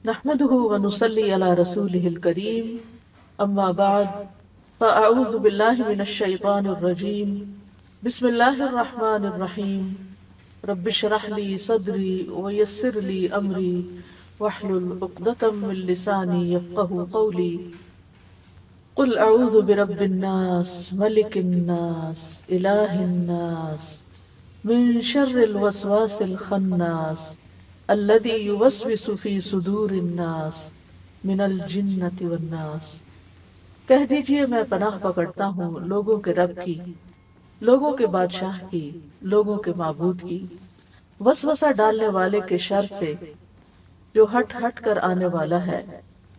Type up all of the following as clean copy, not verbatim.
نحمده ونصلي على رسوله الكريم أما بعد فأعوذ بالله من الشيطان الرجيم بسم الله الرحمن الرحيم رب اشرح لي صدري ويسر لي أمري واحلل عقدة من لساني يفقه قولي قل أعوذ برب الناس ملك الناس إله الناس من شر الوسواس الخناس الذي يوسوس في صدور الناس من الجنة والناس۔ کہہ دیجئے میں پناہ پکڑتا ہوں لوگوں کے رب کی، لوگوں کے بادشاہ کی، لوگوں کے معبود کی، وسوسہ ڈالنے والے کے شر سے جو ہٹ ہٹ کر آنے والا ہے،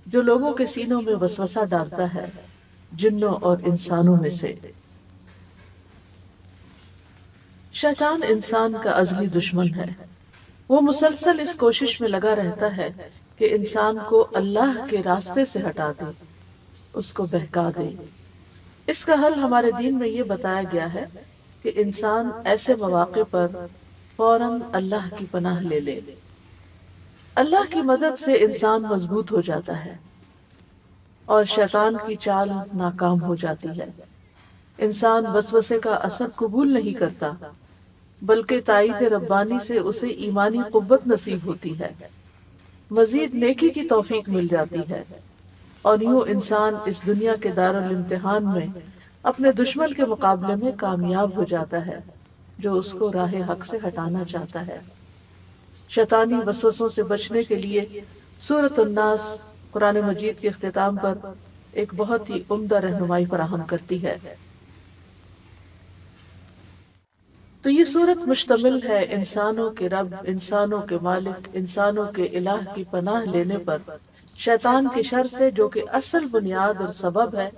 جو لوگوں کے سینوں میں وسوسہ ڈالتا ہے جنوں اور انسانوں میں سے۔ شیطان انسان کا ازلی دشمن ہے۔ وہ مسلسل اس کوشش میں لگا رہتا ہے کہ انسان کو اللہ کے راستے سے ہٹا دے، اس کو بہکا دے۔ اس کا حل ہمارے دین میں یہ بتایا گیا ہے کہ انسان ایسے مواقع پر فوراً اللہ کی پناہ لے لے۔ اللہ کی مدد سے انسان مضبوط ہو جاتا ہے اور شیطان کی چال ناکام ہو جاتی ہے۔ انسان وسوسے کا اثر قبول نہیں کرتا، بلکہ تائید ربانی سے اسے ایمانی قوت نصیب ہوتی ہے، مزید نیکی کی توفیق مل جاتی ہے، اور یوں انسان اس دنیا کے دارالامتحان میں اپنے دشمن کے مقابلے میں کامیاب ہو جاتا ہے جو اس کو راہ حق سے ہٹانا چاہتا ہے۔ شیطانی وسوسوں سے بچنے کے لیے سورۃ الناس قرآن مجید کے اختتام پر ایک بہت ہی عمدہ رہنمائی فراہم کرتی ہے۔ تو یہ سورت مشتمل ہے انسانوں کے رب، انسانوں کے مالک، انسانوں کے الہ کی پناہ لینے پر شیطان کے شر سے، جو کہ اصل بنیاد اور سبب ہے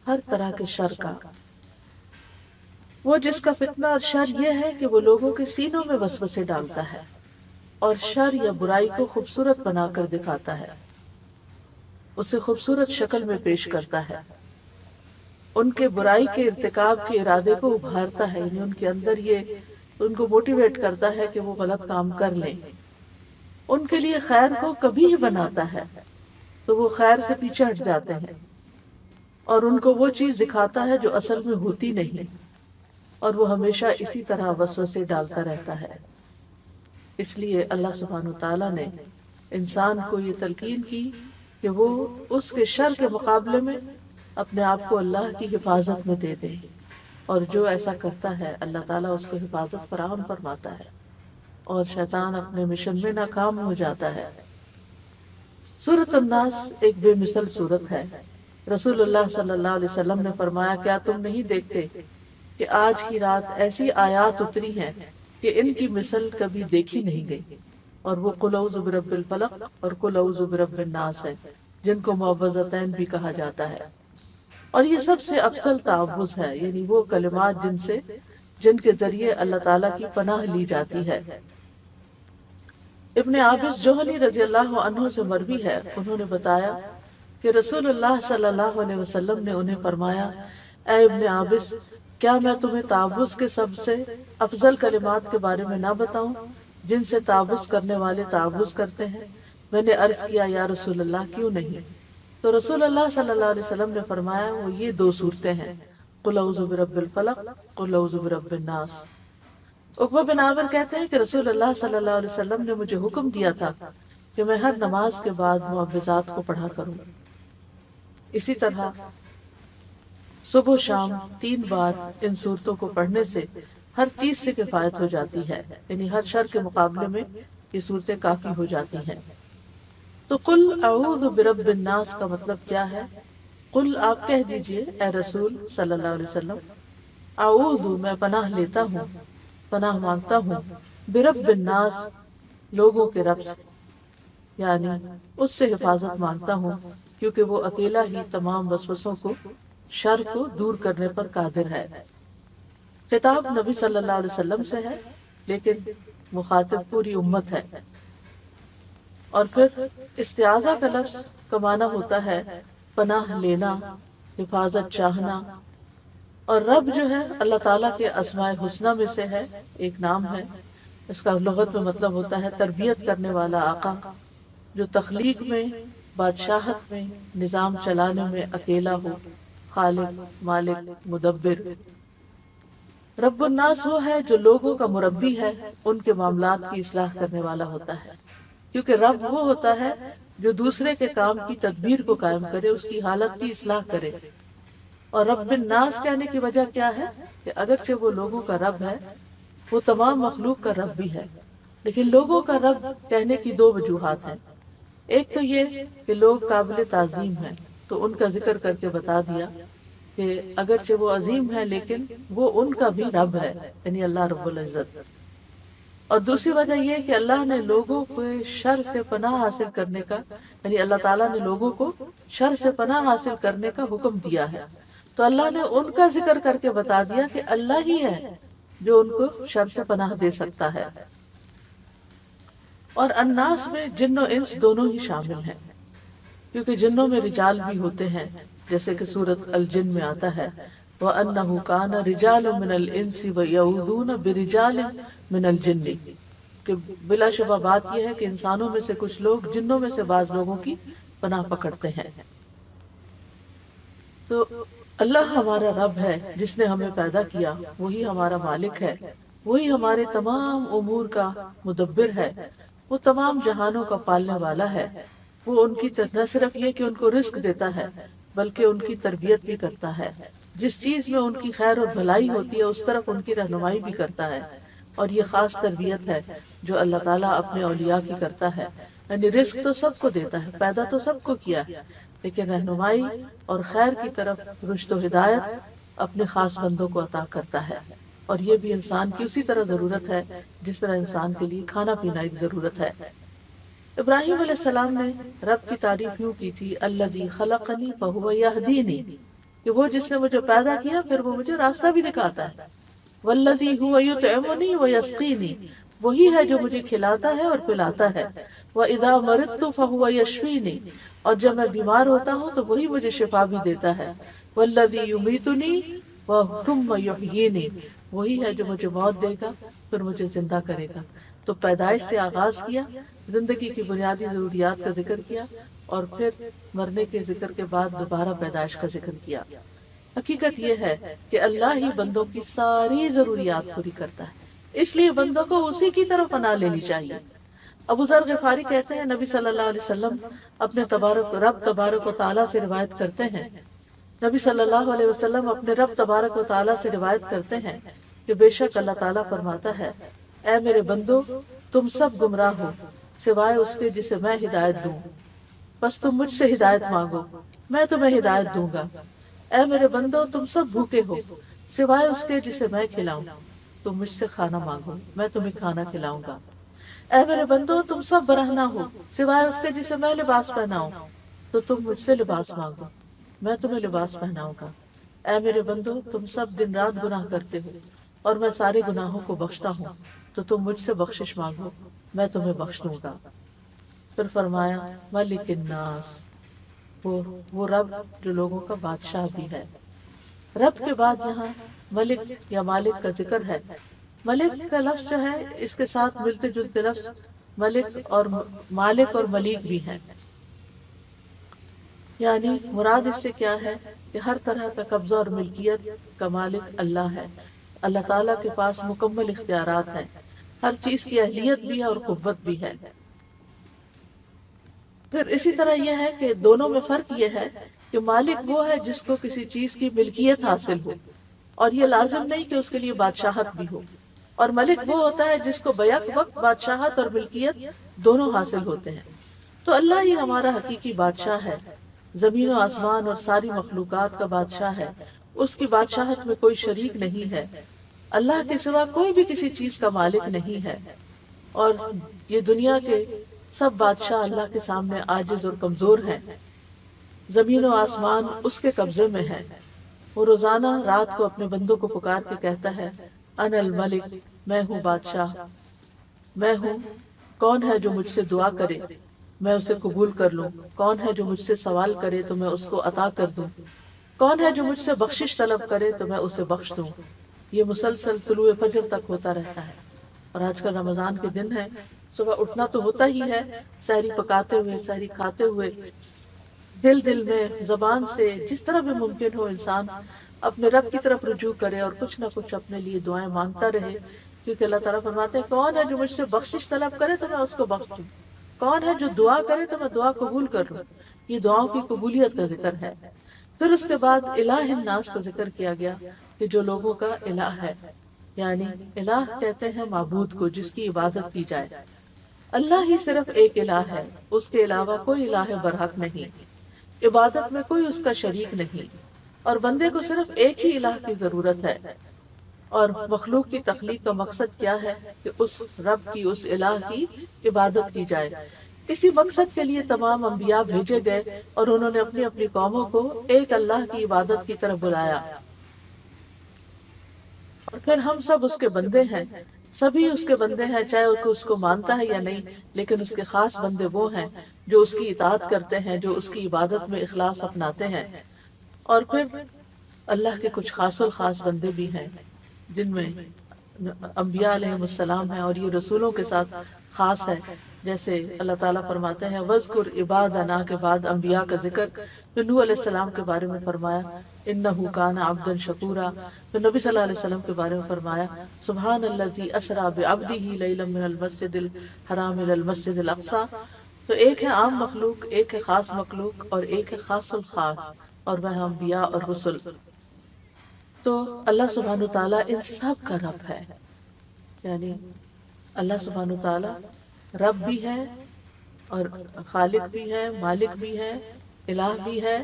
ہر طرح کے شر کا۔ وہ جس کا فتنہ اور شر یہ ہے کہ وہ لوگوں کے سینوں میں وسوسے ڈالتا ہے اور شر یا برائی کو خوبصورت بنا کر دکھاتا ہے، اسے خوبصورت شکل میں پیش کرتا ہے، ان کے برائی کے ارتکاب کے ارادے کو ابھارتا ہے، یعنی ان کے اندر یہ ان کو موٹیویٹ کرتا ہے کہ وہ غلط کام کر لیں، ان کے لیے خیر کو کبھی ہی بناتا ہے تو وہ خیر سے پیچھے ہٹ جاتے ہیں، اور ان کو وہ چیز دکھاتا ہے جو اصل میں ہوتی نہیں، اور وہ ہمیشہ اسی طرح وسوسے ڈالتا رہتا ہے۔ اس لیے اللہ سبحانہ وتعالیٰ نے انسان کو یہ تلقین کی کہ وہ اس کے شر کے مقابلے میں اپنے آپ کو اللہ کی حفاظت میں دے دے، اور جو ایسا کرتا ہے اللہ تعالیٰ اس کو حفاظت فراہم فرماتا ہے اور شیطان اپنے مشن میں ناکام ہو جاتا ہے۔ سورۃ الناس ایک بے مثل سورت ہے۔ رسول اللہ صلی اللہ علیہ وسلم نے فرمایا، کیا تم نہیں دیکھتے کہ آج کی رات ایسی آیات اتری ہیں کہ ان کی مثل کبھی دیکھی نہیں گئی، اور وہ قل اعوذ برب الفلق اور قل اعوذ برب الناس ہیں، جن کو معوذتین بھی کہا جاتا ہے، اور یہ سب سے افضل تعوذ ہے، یعنی وہ کلمات جن کے ذریعے اللہ تعالیٰ کی پناہ لی جاتی ہے۔ ابن عابس جوہنی رضی اللہ عنہ سے مروی ہے، انہوں نے بتایا کہ رسول اللہ صلی اللہ علیہ وسلم نے انہیں فرمایا، اے ابن عابس، کیا میں تمہیں تعوذ کے سب سے افضل کلمات کے بارے میں نہ بتاؤں جن سے تعوذ کرنے والے تعوذ کرتے ہیں؟ میں نے عرض کیا، یا رسول اللہ، کیوں نہیں؟ تو رسول اللہ صلی اللہ علیہ وسلم نے فرمایا، وہ یہ دو صورتیں ہیں، قل اعوذ برب الفلق، قل اعوذ برب الناس۔ عقبہ بن عامر کہتے ہیں کہ رسول اللہ صلی اللہ علیہ وسلم نے مجھے حکم دیا تھا کہ میں ہر نماز کے بعد معوذات کو پڑھا کروں۔ اسی طرح صبح و شام 3 بار ان صورتوں کو پڑھنے سے ہر چیز سے کفایت ہو جاتی ہے، یعنی ہر شر کے مقابلے میں یہ صورتیں کافی ہو جاتی ہیں۔ تو قل اعوذ برب الناس کا مطلب کیا ہے؟ قل، آپ کہہ دیجئے اے رسول صلی اللہ علیہ وسلم، اعوذ، میں پناہ لیتا ہوں، پناہ مانگتا ہوں، برب الناس، لوگوں کے رب سے، یعنی اس سے حفاظت مانگتا ہوں کیونکہ وہ اکیلا ہی تمام وسوسوں کو، شر کو دور کرنے پر قادر ہے۔ خطاب نبی صلی اللہ علیہ وسلم سے ہے، لیکن مخاطب پوری امت ہے۔ اور پھر استعاذہ کا لفظ کا معنی ہوتا ہے پناہ لینا، حفاظت چاہنا، اور رب جو ہے اللہ تعالیٰ کے اسماء حسنہ میں سے ہے، ایک نام ہے، اس کا لغت میں مطلب ہوتا ہے تربیت کرنے والا، آقا۔ جو تخلیق میں، بادشاہت میں، نظام چلانے میں اکیلا ہو، خالق، مالک، مدبر۔ رب الناس وہ ہے جو لوگوں کا مربی ہے، ان کے معاملات کی اصلاح کرنے والا ہوتا ہے، کیونکہ رب وہ ہوتا ہے جو دوسرے کے کام کی تدبیر کو قائم کرے، اس کی حالت کی اصلاح کرے۔ اور رب الناس کہنے کی وجہ کیا ہے کہ اگرچہ وہ لوگوں کا رب ہے، وہ تمام مخلوق کا رب بھی ہے، لیکن لوگوں کا رب کہنے کی دو وجوہات ہیں۔ ایک تو یہ کہ لوگ قابل تعظیم ہیں، تو ان کا ذکر کر کے بتا دیا کہ اگرچہ وہ عظیم ہے لیکن وہ ان کا بھی رب ہے، یعنی اللہ رب العزت۔ اور دوسری وجہ یہ کہ اللہ نے لوگوں کو شر سے پناہ حاصل کرنے کا، یعنی اللہ تعالیٰ نے لوگوں کو شر سے پناہ حاصل کرنے کا حکم دیا ہے، تو اللہ نے ان کا ذکر کر کے بتا دیا کہ اللہ ہی ہے جو ان کو شر سے پناہ دے سکتا ہے۔ اور الناس میں جن و انس دونوں ہی شامل ہیں، کیونکہ جنوں میں رجال بھی ہوتے ہیں، جیسے کہ سورۃ الجن میں آتا ہے وَأَنَّهُ كَانَ رِجَالٌ مِّنَ الْإِنسِ وَيَعُوذُونَ بِرِجَالٍ مِّنَ الْجِنِّ، کہ بلا شبہ بات یہ ہے کہ انسانوں میں سے کچھ لوگ جنوں میں سے بعض لوگوں کی پناہ پکڑتے ہیں۔ تو اللہ ہمارا رب ہے جس نے ہمیں پیدا کیا، وہی ہمارا مالک ہے، وہی ہمارے تمام امور کا مدبر ہے، وہ تمام جہانوں کا پالنے والا ہے۔ وہ ان کی نہ صرف یہ کہ ان کو رزق دیتا ہے بلکہ ان کی تربیت بھی کرتا ہے، جس چیز میں ان کی خیر اور بھلائی ہوتی ہے اس طرف ان کی رہنمائی بھی کرتا ہے۔ اور یہ خاص تربیت ہے جو اللہ تعالیٰ اپنے اولیاء کی کرتا ہے، یعنی رزق تو سب کو دیتا ہے، پیدا تو سب کو کیا ہے، لیکن رہنمائی اور خیر کی طرف رشد و ہدایت اپنے خاص بندوں کو عطا کرتا ہے۔ اور یہ بھی انسان کی اسی طرح ضرورت ہے جس طرح انسان کے لیے کھانا پینا ایک ضرورت ہے۔ ابراہیم علیہ السلام نے رب کی تعریف یوں کی تھی الذی خلقنی فہو یہدینی، کہ وہ جس نے مجھے پیدا کیا پھر وہ مجھے راستہ بھی دکھاتا ہے۔ والذی هو یطعمنی ویسقینی، وہی ہے جو مجھے کھلاتا ہے اور پلاتا ہے۔ واذا مرضت فہو یشفینی، اور جب میں بیمار ہوتا ہوں تو وہی مجھے شفا بھی دیتا ہے۔ والذی یمیتنی ثم یحیینی، وہی ہے جو مجھے موت دے گا پھر مجھے زندہ کرے گا۔ تو پیدائش سے آغاز کیا، زندگی کی بنیادی ضروریات کا ذکر کیا، اور پھر مرنے کے ذکر کے بعد دوبارہ پیدائش کا ذکر کیا۔ حقیقت یہ ہے کہ اللہ ہی بندوں کی ساری ضروریات پوری کرتا ہے، اس لیے بندوں کو اسی کی طرف پناہ لینی چاہیے۔ ابو ذر غفاری کہتے ہیں نبی صلی اللہ علیہ وسلم اپنے رب تبارک و تعالیٰ سے روایت کرتے ہیں، نبی صلی اللہ علیہ وسلم اپنے رب تبارک و تعالیٰ سے روایت کرتے ہیں کہ بے شک اللہ تعالیٰ فرماتا ہے اے میرے بندو تم سب گمراہ ہو سوائے اس کے جسے میں ہدایت دوں، بس تم مجھ سے ہدایت مانگو میں تمہیں ہدایت دوں گا۔ اے میرے بندو تم سب بھوکے ہو سوائے اس کے جسے میں کھلاؤں، تم مجھ سے کھانا مانگو میں تمہیں کھانا کھلاؤں گا۔ اے میرے بندو تم سب برہنہ ہو سوائے اس کے جسے میں لباس پہناؤں، تو تم مجھ سے لباس مانگو میں تمہیں لباس پہناؤں گا۔ اے میرے بندو تم سب دن رات گناہ کرتے ہو اور میں سارے گناہوں کو بخشتا ہوں، تو تم مجھ سے بخشش مانگو میں تمہیں بخش دوں گا۔ پھر فرمایا ملک الناس، وہ رب جو لوگوں کا بادشاہ بھی ہے۔ رب کے بعد یہاں ملک یا مالک کا ذکر ہے۔ ملک کا لفظ جو ہے اس کے ساتھ ملتے جلتے لفظ ملک اور مالک اور ملیک بھی ہیں، یعنی مراد اس سے کیا ہے کہ ہر طرح کا قبضہ اور ملکیت کا مالک اللہ ہے۔ اللہ تعالیٰ کے پاس مکمل اختیارات ہیں، ہر چیز کی اہلیت بھی ہے اور قوت بھی ہے۔ پھر اسی طرح یہ ہے کہ دونوں میں فرق یہ ہے کہ مالک وہ ہے جس کو کسی چیز کی ملکیت حاصل ہو، اور یہ لازم نہیں کہ اس کے لیے بادشاہت بھی ہو، اور ملک وہ ہوتا ہے جس کو بیک وقت بادشاہت اور ملکیت دونوں حاصل ہوتے ہیں۔ تو اللہ ہی ہمارا حقیقی بادشاہ ہے، زمین و آسمان اور ساری مخلوقات کا بادشاہ ہے، اس کی بادشاہت میں کوئی شریک نہیں ہے، اللہ کے سوا کوئی بھی کسی چیز کا مالک نہیں ہے، اور یہ دنیا کے سب بادشاہ اللہ کے سامنے عاجز اور کمزور ہیں۔ زمین و آسمان اس کے قبضے میں ہے، وہ روزانہ رات کو اپنے بندوں کو پکار کے کہتا ہے انا الملک، میں ہوں بادشاہ، میں ہوں، کون ہے جو مجھ سے دعا کرے میں اسے قبول کر لوں، کون ہے جو مجھ سے سوال کرے تو میں اس کو عطا کر دوں، کون ہے جو مجھ سے بخشش طلب کرے تو میں اسے بخش دوں۔ یہ مسلسل طلوع فجر تک ہوتا رہتا ہے، اور آج کل رمضان کے دن ہے صبح اٹھنا تو ہوتا ہی ہے، سحری پکاتے ہوئے، سحری کھاتے ہوئے، دل میں زبان سے جس طرح بھی ممکن ہو انسان اپنے رب کی طرف رجوع کرے اور کچھ نہ کچھ اپنے لیے دعائیں مانگتا رہے، کیونکہ اللہ تعالیٰ فرماتے ہیں کون ہے جو مجھ سے بخشش طلب کرے تو میں اس کو بخش دوں، کون ہے جو دعا کرے تو میں دعا قبول کر لوں۔ یہ دعاؤں کی قبولیت کا ذکر ہے۔ پھر اس کے بعد الہ الناس کا ذکر کیا گیا کہ جو لوگوں کا الہ ہے، یعنی الہ کہتے ہیں معبود کو جس کی عبادت کی جائے۔ اللہ ہی صرف ایک الہ ہے، اس کے علاوہ کوئی الہ برحق نہیں، عبادت میں کوئی اس کا شریک نہیں، اور بندے کو صرف ایک ہی الہ کی ضرورت ہے۔ اور مخلوق کی تخلیق کا مقصد کیا ہے کہ اس رب کی، اس الہ کی عبادت کی جائے۔ اسی مقصد کے لیے تمام انبیاء بھیجے گئے اور انہوں نے اپنی اپنی قوموں کو ایک اللہ کی عبادت کی طرف بلایا۔ اور پھر ہم سب اس کے بندے ہیں، سبھی اس کے بندے ہیں، چاہے اس کو مانتا ہے یا نہیں، لیکن اس کے خاص بندے وہ ہیں جو اس کی اطاعت کرتے ہیں، جو اس کی عبادت میں اخلاص اپناتے ہیں۔ اور پھر اللہ کے کچھ خاص الخاص بندے بھی ہیں جن میں انبیاء علیہ السلام ہیں، اور یہ رسولوں کے ساتھ خاص ہے، جیسے اللہ تعالیٰ فرماتے ہیں وَاذْكُرْ عِبَادَنَا کے بعد انبیاء کا ذکر، پھر نوح علیہ السلام کے بارے میں فرمایا إِنَّهُ كَانَ عَبْدًا شَكُورًا، پھر نبی صلی اللہ علیہ وسلم کے بارے میں فرمایا سبحان الذی اسریٰ بعبدہ لیلا من المسجد الحرام الی المسجد الاقصی۔ تو ایک ہے عام مخلوق، ایک ہے خاص مخلوق، اور ایک ہے خاص الخاص، اور وہ انبیاء اور رسل۔ تو اللہ سبحانہ تعالیٰ ان سب کا رب ہے، یعنی اللہ سبحانہ تعالیٰ رب بھی ہے اور خالق بھی ہے، مالک بھی ہے، الہ بھی ہے،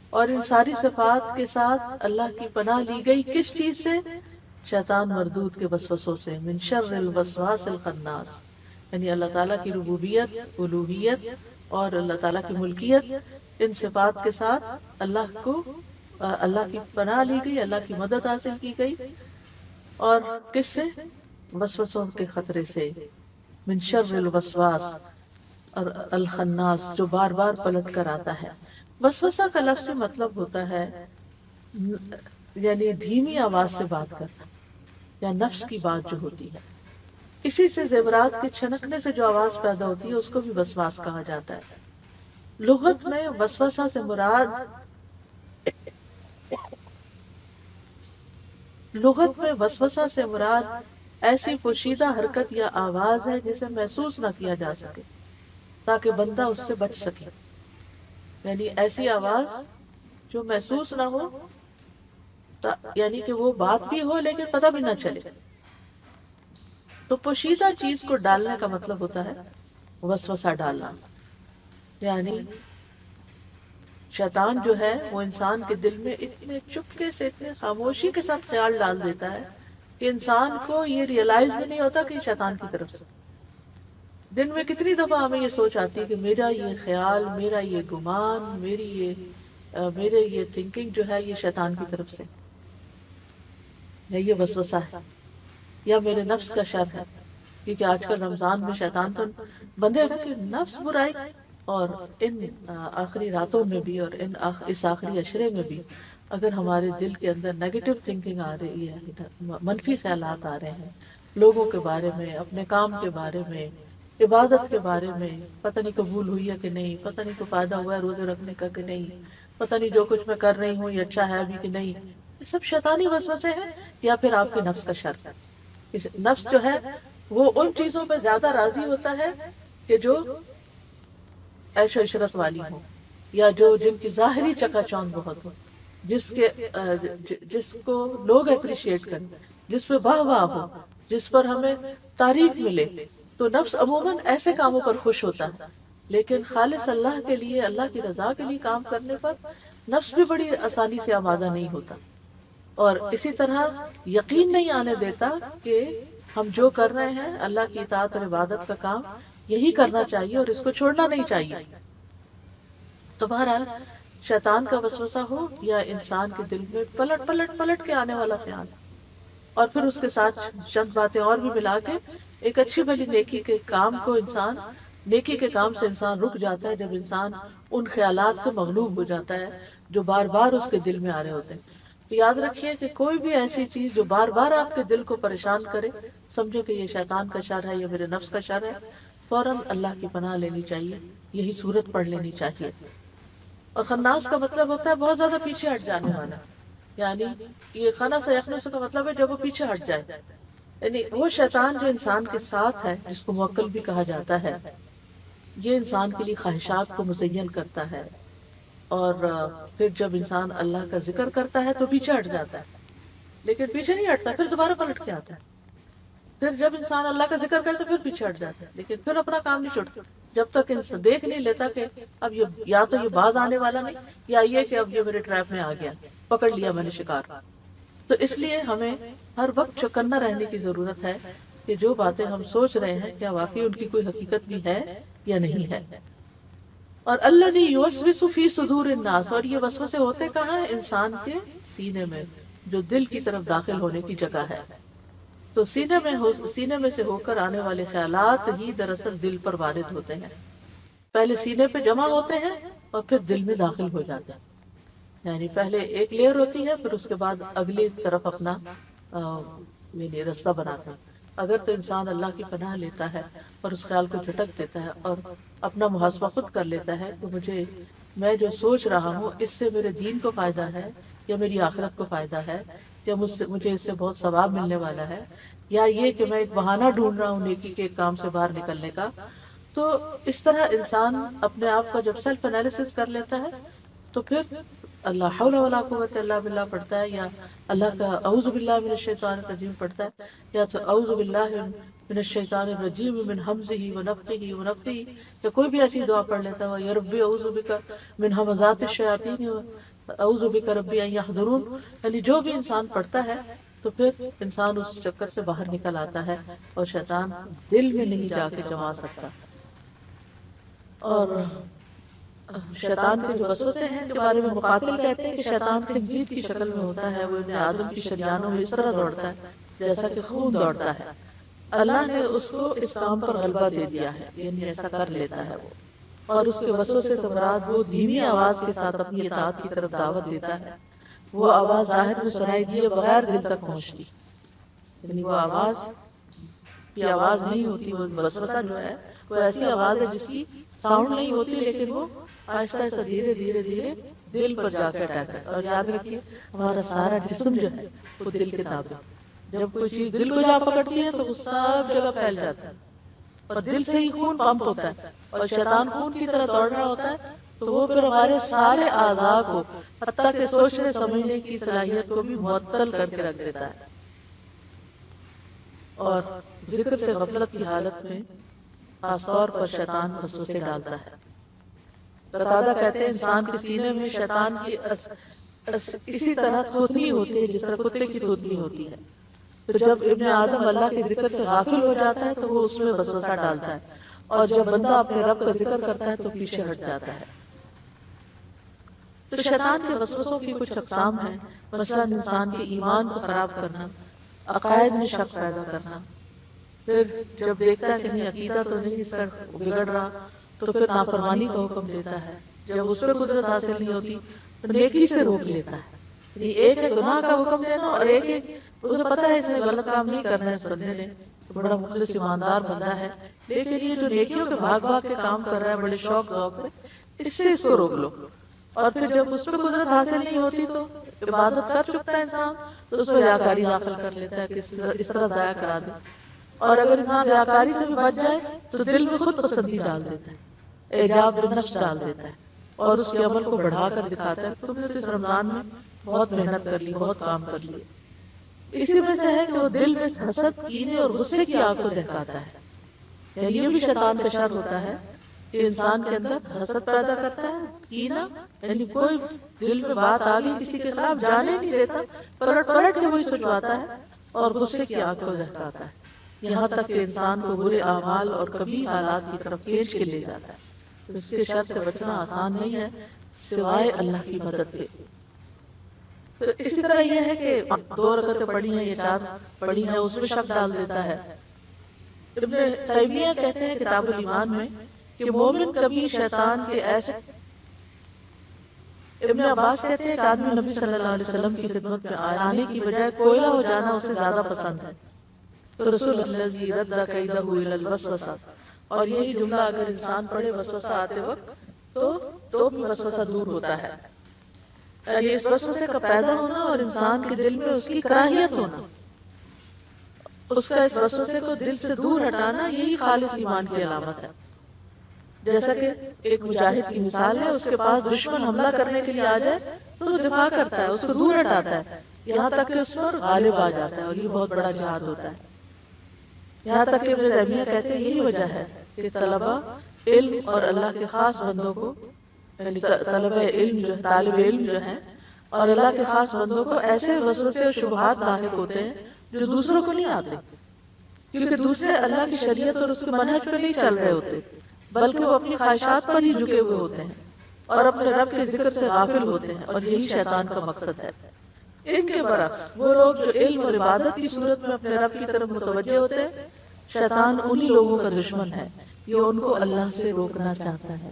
اور ان ساری صفات کے ساتھ اللہ کی پناہ لی گئی کس چیز سے؟ شیطان مردود کے وسوسوں سے، من شر الوسواس الخناس، یعنی اللہ تعالیٰ کی ربوبیت، الوہیت اور اللہ تعالیٰ کی ملکیت، ان صفات کے ساتھ اللہ کی پناہ لی گئی، اللہ کی مدد حاصل کی گئی، اور کس سے؟ وسوسوں کے خطرے سے، من شر الوسواس اور الخناس جو بار بار پلٹ کر آتا ہے۔ وسوسہ کا لفظی مطلب ہوتا ہے یعنی دھیمی آواز سے بات کرنا، یا نفس کی بات جو ہوتی ہے، اسی سے زیورات کے چھنکنے سے جو آواز پیدا ہوتی ہے اس کو بھی وسواس کہا جاتا ہے۔ لغت میں وسوسہ سے مراد ایسی پوشیدہ حرکت یا آواز ہے جسے محسوس نہ کیا جا سکے تاکہ بندہ اس سے بچ سکے، یعنی ایسی آواز جو محسوس نہ ہو، یعنی کہ وہ بات بھی ہو لیکن پتہ بھی نہ چلے۔ تو پوشیدہ چیز کو ڈالنے کا مطلب ہوتا ہے وسوسہ ڈالنا، یعنی شیطان جو ہے وہ انسان کے دل میں اتنے چپکے سے، اتنے خاموشی کے ساتھ خیال ڈال دیتا ہے کہ انسان کو یہ ریئلائز بھی نہیں ہوتا کہ یہ شیطان کی طرف سے۔ دن میں کتنی دفعہ ہمیں یہ سوچ آتی ہے کہ میرا یہ خیال، میرا یہ گمان، میرے یہ تھنکنگ جو ہے یہ شیطان کی طرف سے، یا یہ وسوسہ ہے، یا میرے نفس کا شر ہے، کیونکہ آج کل رمضان میں شیطان تو بندے کہ نفس برائی، اور ان آخری راتوں میں بھی اور اس آخری عشرے میں بھی اگر ہمارے دل کے اندر نیگیٹو تھنکنگ آ رہی ہے، منفی خیالات آ رہے ہیں لوگوں کے بارے میں، اپنے کام کے بارے میں، عبادت کے بارے میں، پتہ نہیں قبول ہوئی ہے کہ نہیں، پتہ نہیں کوئی فائدہ ہوا ہے روزے رکھنے کا کہ نہیں، پتہ نہیں جو کچھ میں کر رہی ہوں یہ اچھا ہے بھی کہ نہیں، یہ سب شیطانی وسوسے ہیں، یا پھر آپ کے نفس کا شر ہے۔ نفس جو ہے وہ ان چیزوں پہ زیادہ راضی ہوتا ہے کہ جو عیش و عشرت والی ہوں، یا جن کی ظاہری چکا چوند بہت ہو، جس کو لوگ اپریشیٹ کریں، جس پہ واہ واہ ہو، جس پر ہمیں تعریف ملے، تو نفس عموماً ایسے کاموں پر خوش ہوتا ہے۔ لیکن خالص اللہ کے لیے، اللہ کی رضا کے لیے کام کرنے پر نفس بھی بڑی آسانی سے آمادہ نہیں ہوتا، اور اسی طرح یقین نہیں آنے دیتا کہ ہم جو کر رہے ہیں اللہ کی اطاعت اور عبادت کا کام یہی کرنا چاہیے اور اس کو چھوڑنا نہیں چاہیے۔ تو بہرحال شیطان کا وسوسہ ہو یا انسان کے دل میں پلٹ کے آنے والا خیال، اور پھر اس کے ساتھ چند باتیں اور بھی ملا کے ایک اچھی بھلی نیکی کے کام سے انسان رک جاتا ہے جب انسان ان خیالات سے مغلوب ہو جاتا ہے جو بار بار اس کے دل میں آ رہے ہوتے ہیں۔ تو یاد رکھیے کہ کوئی بھی ایسی چیز جو بار بار آپ کے دل کو پریشان کرے، سمجھو کہ یہ شیطان کا شر ہے یا میرے نفس کا شر ہے، فوراً اللہ کی پناہ لینی چاہیے، یہی صورت پڑھ لینی چاہیے۔ اور خناس کا مطلب ہوتا ہے بہت زیادہ پیچھے ہٹ جانے والا، یعنی یہ خنا سے یخنس کا مطلب ہے جب وہ پیچھے ہٹ جائے، یعنی وہ شیطان جو انسان کے ساتھ ہے، جس کو موکل بھی کہا جاتا ہے، یہ انسان کے لیے خواہشات کو مزین کرتا ہے، اور پھر جب انسان اللہ کا ذکر کرتا ہے تو پیچھے ہٹ جاتا ہے، لیکن پیچھے نہیں ہٹتا، پھر دوبارہ پلٹ کے آتا ہے۔ پھر جب انسان اللہ کا ذکر کرتا ہے پھر پیچھے ہٹ جاتا ہے، لیکن پھر اپنا کام نہیں چھوڑتا جب تک انسان دیکھ نہیں لیتا کہ اب یہ یا تو یہ باز آنے والا نہیں، یا یہ کہ اب یہ میرے ٹریپ میں آ گیا، پکڑ لیا میں نے شکار۔ تو اس لیے ہمیں ہر وقت چوکنا رہنے کی ضرورت ہے کہ جو باتیں ہم سوچ رہے ہیں کیا واقعی ان کی کوئی حقیقت بھی ہے یا نہیں ہے۔ اور الذی یوسوس فی صدور الناس، اور یہ وسوسے ہوتے کہاں ہیں؟ انسان کے سینے میں، جو دل کی طرف داخل ہونے کی جگہ ہے۔ تو سینے میں سے ہو کر آنے والے خیالات ہی دراصل دل پر وارد ہوتے ہیں، پہلے سینے پہ جمع ہوتے ہیں اور پھر دل میں داخل ہو جاتے ہیں، یعنی پہلے ایک لیئر ہوتی ہے، پھر اس کے بعد اگلی طرف اپنا رستہ بناتا ہے۔ اگر تو انسان اللہ کی پناہ لیتا ہے اور اس خیال کو جھٹک دیتا ہے اور اپنا محاسبہ خود کر لیتا ہے کہ میں جو سوچ رہا ہوں اس سے میرے دین کو فائدہ ہے یا میری آخرت کو فائدہ ہے، یا مجھے اس سے بہت ثواب ملنے والا ہے، یا یہ کہ میں ایک بہانہ ڈھونڈ رہا ہوں نیکی کے کام سے باہر نکلنے کا، تو اس طرح انسان اپنے آپ کا جب سیلف انالیسس کر لیتا ہے تو پھر اللہ حول ولا قوت الا باللہ پڑھتا ہے، یا اللہ کا اعوذ باللہ من الشیطان الرجیم پڑھتا ہے، یا تو اعوذ باللہ من الشیطان الرجیم من حمزہ ونفخہ ونفثہ، یا کوئی بھی ایسی دعا پڑھ لیتا ہے، یا ربی اعوذ بک من ہمزات الشیاطین اعوذ بک ربی ان یحضرون، یعنی جو بھی انسان پڑھتا ہے تو پھر انسان اس چکر سے باہر نکل آتا ہے اور شیطان دل میں نہیں جا کے جما سکتا۔ اور شیطان کے جو وسوسے ہیں کے بارے میں مقاتل کہتے ہیں کہ شیطان خنزیر کی شکل میں ہوتا ہے، وہ ابن آدم کی شریانوں میں اس طرح دوڑتا ہے جیسا کہ خون دوڑتا ہے۔ اللہ نے اس کو اس کام پر غلبہ دے دیا ہے، یعنی ایسا کر لیتا ہے وہ، اور اس کے وسوسے سے مراد وہ دھیمی آواز کے ساتھ اپنی اطاعت کی طرف دعوت دیتا ہے، وہ آواز ظاہر میں سنائی دیے بغیر دل تک پہنچتی، یعنی وہ آواز کی آواز نہیں ہوتی، وہ وسوسہ جو ہے وہ ایسی آواز ہے جس کی ساؤنڈ نہیں ہوتی، لیکن وہ آہستہ آہستہ دھیرے دھیرے دھیرے دل پر جا کے اٹیک ہے۔ اور یاد رکھیے ہمارا سارا جسم جو ہے وہ دل کے تابع، جب کوئی چیز دل کو جا پکڑتی ہے تو وہ سب جگہ پھیل جاتا ہے، اور دل سے ہی خون پمپ ہوتا ہے، اور شیطان خون کی طرح دوڑ رہا ہوتا ہے، تو وہ پھر ہمارے سارے اعضاء کو حتیٰ کہ سوچنے سمجھنے کی صلاحیت کو بھی معطل کر کے رکھ دیتا ہے، اور ذکر سے غفلت کی حالت میں خاص طور پر شیطان وسوسے ڈالتا ہے۔ قتادہ کہتے ہیں انسان کے سینے میں شیطان کی اسی طرح توتنی ہوتی ہے جس طرح کتے کی توتنی ہوتی ہے، تو جب ابن آدم اللہ کے ذکر سے غافل ہو جاتا ہے تو وہ اس میں وسوسہ ڈالتا ہے، اور جب بندہ اپنے رب کا ذکر کرتا ہے تو پیچھے ہٹ جاتا ہے۔ تو شیطان کے وسوسوں کی کچھ اقسام ہیں، مثلا انسان کے ایمان کو خراب کرنا، عقائد میں شک پیدا کرنا، پھر جب دیکھتا ہے کہ نہیں عقیدہ تو نہیں اس کا بگڑ رہا تو پھر نافرمانی کا حکم دیتا ہے، جب اس پہ قدرت حاصل نہیں ہوتی تو نیکی سے روک لیتا ہے، یعنی ایک ہے گناہ کا حکم دینا، اور ایک ہے اسے پتا ہے اس نے غلط کام نہیں کرنا ہے، اس بندے نے بڑا مخلص ایماندار بندہ ہے، لیکن یہ جو نیکیوں کے بھاگ بھاگ کے کام کر رہا ہے بڑے شوق ذوق سے اس کو روک لو، اور پھر جب اس پہ قدرت حاصل نہیں ہوتی تو عبادت کر چکتا ہے انسان تو اس میں ریاکاری داخل کر لیتا ہے کہ اس طرح ضائع کرا دے، اور اگر انسان ریاکاری سے بھی بچ جائے تو دل میں خود پسندی ڈال دیتا ہے، اعجاب بالنفس ڈال دیتا ہے، اور اس کے عمل کو بڑھا کر دکھاتا ہے تم نے تو اس رمضان میں بہت محنت کر لی، بہت کام کر لیے۔ اسی وجہ ہے کہ وہ دل میں حسد، کینے اور غصے کی آگ کو دہکاتا ہے، یعنی یہ بھی شیطان کا شر ہوتا ہے کہ انسان کے اندر حسد پیدا کرتا ہے، کینہ یعنی کوئی دل میں بات آ گئی کسی کے خلاف جانے نہیں دیتا، پلٹ پلٹ کے وہی سوچواتا ہے، اور غصے کی آگ کو دہکاتا ہے، یہاں تک کہ انسان کو برے اعمال اور کبھی حالات کی طرف کھینچ کے لے جاتا ہے۔ تو اس کے شر سے بچنا آسان نہیں ہے سوائے اللہ کی مدد کے۔ تو اسی طرح یہ ہے کہ 2 رکعتیں پڑھی ہیں یا 4 پڑھی ہیں اس میں شک ڈال دیتا ہے۔ ابن تیمیہ کہتے ہیں کتاب الایمان میں کہ مومن کبھی شیطان کے ایسے، ابن عباس کہتے ہیں کہ آدمی نبی صلی اللہ علیہ وسلم کی خدمت میں آنے کی بجائے کوئلہ ہو جانا اسے زیادہ پسند ہے، تو رسول اللہ رد کیدہ الی الوسوسہ، اور یہی جملہ اگر انسان پڑھے وسوسہ آتے وقت تو بھی وسوسہ دور ہوتا ہے. یعنی اس وسوسے کا پیدا ہونا اور انسان کے دل میں اس کی کراہیت ہونا، اس کا اس وسوسے کو دل سے دور ہٹانا، یہی خالص ایمان کی علامت ہے. جیسا کہ ایک مجاہد کی مثال ہے، اس کے پاس دشمن حملہ کرنے کے لیے آ جائے تو وہ دفاع کرتا ہے، اس کو دور ہٹاتا ہے، یہاں تک کہ اس پر غالب آ جاتا ہے، اور یہ بہت بڑا جہاد ہوتا ہے. یہاں تک کہ ابن تیمیہ کہتے ہیں یہی وجہ ہے کہ طلبہ علم اور اللہ کے خاص بندوں کو، یعنی طلبہ علم جو طالب علم جو ہیں اور اللہ کے خاص بندوں کو ایسے وسوسے اور شبہات لاحق ہوتے ہیں جو دوسروں کو نہیں آتے، کیونکہ دوسرے اللہ کی شریعت اور اس کے منہج پہ نہیں چل رہے ہوتے، بلکہ وہ اپنی خواہشات پر ہی جھکے ہوئے ہوتے ہیں اور اپنے رب کے ذکر سے غافل ہوتے ہیں، اور یہی شیطان کا مقصد ہے. ان کے برعکس وہ لوگ جو علم اور عبادت کی صورت میں اپنے رب کی طرف متوجہ ہوتے ہیں، شیطان انہی لوگوں کا دشمن ہے. یہ ان کو اللہ سے روکنا چاہتا ہے،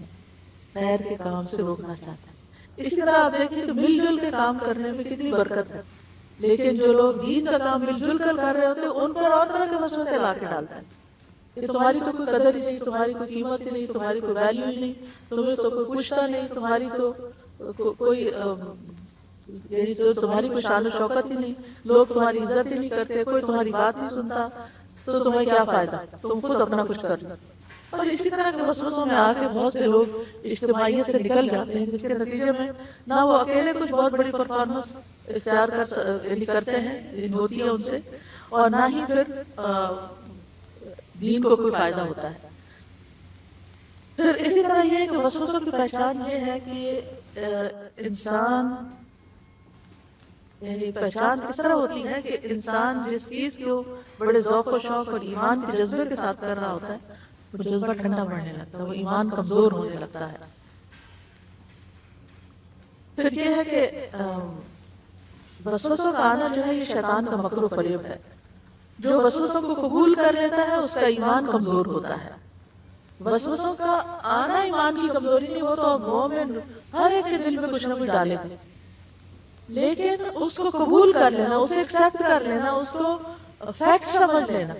خیر کے کام سے روکنا چاہتا ہے. اسی طرح آپ دیکھیں کہ مل جل کے کام کرنے میں کتنی برکت ہے، لیکن جو لوگ دین کا کام مل جل کر کر رہے ہوتے ہیں ان پر اور طرح کے وسوسے لا کے ڈالتے ہیں کہ تمہاری تو کوئی قدر ہی نہیں، تمہاری کوئی قیمت ہی نہیں، تمہاری کوئی ویلیو ہی نہیں، تمہیں تو کوئی پوچھتا نہیں، تمہاری تو کوئی یعنی تو تمہاری کوئی شان و شوکت ہی نہیں، لوگ تمہاری عزت ہی نہیں کرتے، کوئی تمہاری بات نہیں سنتا، تو تمہیں کیا فائدہ، تم خود اپنا کچھ کر لو. اور اسی طرح کے وسوسوں میں آ کے بہت سے لوگ اجتماعیت سے نکل جاتے ہیں، جس کے نتیجے میں نہ وہ اکیلے کچھ بہت بڑی پرفارمنس اختیار کرتے ہیں ہوتی ہے ان سے، اور نہ ہی پھر دین کو کوئی فائدہ ہوتا ہے. پھر اسی طرح یہ ہے کہ وسوسوں کی پہچان یہ ہے کہ انسان، یعنی پہچان اس طرح ہوتی ہے کہ انسان جس چیز کو بڑے ذوق و شوق اور ایمان کے جذبے کے ساتھ کر رہا ہوتا ہے، وہ جذبہ ٹھنڈا پڑنے لگتا ہے، وہ ایمان کمزور ہونے لگتا ہے. پھر یہ ہے کہ وسوسوں کا آنا جو ہے یہ شیطان کا مکر و فریب ہے. جو وسوسوں کو قبول کر لیتا ہے اس کا ایمان کمزور ہوتا ہے. وسوسوں کا آنا ایمان کی کمزوری نہیں، وہ تو مومن ہر ایک کے دل میں کچھ نہ کچھ ڈالے گا، لیکن اس کو قبول کر لینا، اسے ایکسیپٹ کر لینا، اس کو فیکٹ سمجھ لینا،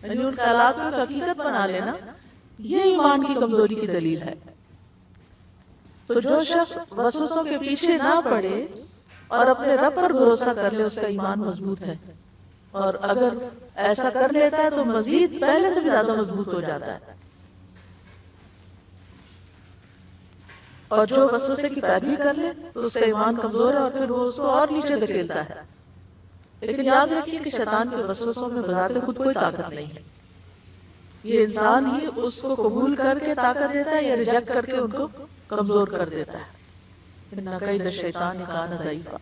یعنی ان خیالات کو حقیقت بنا لینا، یہ ایمان کی کمزوری کی دلیل ہے. تو جو شخص وسوسوں کے پیچھے نہ پڑے اور اپنے رب پر بھروسہ کر لے، اس کا ایمان مضبوط ہے، اور اگر ایسا کر لیتا ہے تو مزید پہلے سے بھی زیادہ مضبوط ہو جاتا ہے. اور جو وسوسے کی پیروی کر لے تو اس کا ایمان کمزور ہے اور پھر وہ اس کو اور نیچے دھکیلتا ہے. لیکن یاد رکھیے کہ شیطان کے وسوسوں میں بذات خود کوئی طاقت نہیں ہے، یہ انسان ہی اس کو قبول کر کے طاقت دیتا ہے یا ریجیکٹ کر کے ان کو کمزور کر دیتا ہے. ان کید الشیطان کان ضعیفا.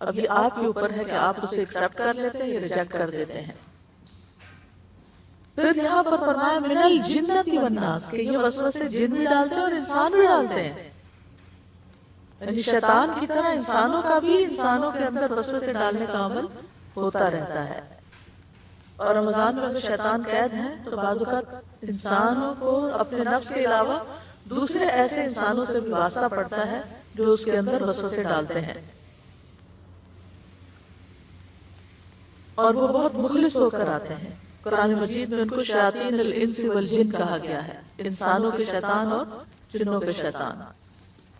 اب یہ آپ کے اوپر ہے کہ آپ اسے ایکسیپٹ کر لیتے ہیں یا ریجیکٹ کر دیتے ہیں. پھر یہاں پر فرمایا من الجنۃ والناس، کہ یہ وسوسے جن بھی ڈالتے ہیں اور انسان بھی ڈالتے ہیں. یعنی شیطان کی طرح انسانوں کا بھی انسانوں کے اندر وسوسے ڈالنے کا عمل ہوتا رہتا ہے. اور رمضان میں اگر شیطان قید ہیں تو بعض اوقات انسانوں کو اپنے نفس کے علاوہ دوسرے ایسے انسانوں سے بھی واسطہ پڑتا ہے جو اس کے اندر وسوسے ڈالتے ہیں، اور وہ بہت مخلص ہو کر آتے ہیں. قرآن مجید میں ان کو شیاطین الانس والجن کہا گیا ہے، انسانوں کے شیطان اور جنوں کے شیطان.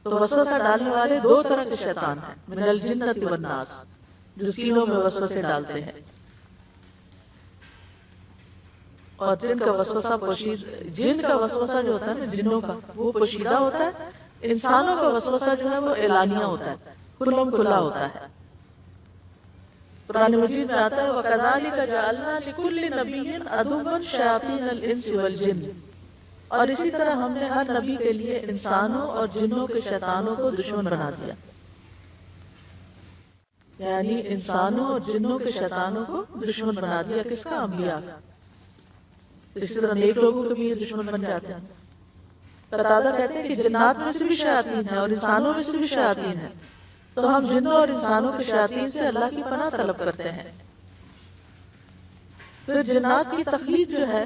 تو وسوسہ ڈالنے والے دو طرح کے شیطان ہیں، من الجنۃ والناس، جو سینوں میں وسوسے ڈالتے ہیں، اور جن کا وسوسہ جن کا وسوسہ جو ہوتا ہے نا جنوں کا، وہ پوشیدہ ہوتا ہے. انسانوں کا وسوسہ جو ہے وہ اعلانیہ ہوتا ہے، کھلم کھلا ہوتا ہے. قرآن مجید میں آتا ہے وَكَذَلِكَ جَعَلْنَا لِكُلِّ نَبِيٍّ عَدُوًّا شَيَاطِينَ الْإِنسِ وَالْجِنِّ. اور اسی طرح ہم نے ہر نبی کے لیے انسانوں اور جنوں کے شیطانوں کو دشمن بنا دیا. یعنی انسانوں اور جنوں کے شیطانوں کو دشمن بنا دیا. کس کا؟ انبیاء. اسی طرح نیک لوگوں کے بھی یہ دشمن بن جاتے ہیں. قتادہ کہتے ہیں کہ جنات میں سے بھی شیاطین ہیں اور انسانوں میں سے بھی شیاطین ہیں، تو ہم جنوں اور انسانوں کے شیاطین سے اللہ کی پناہ طلب کرتے ہیں. پھر جنات کی تخلیق جو ہے،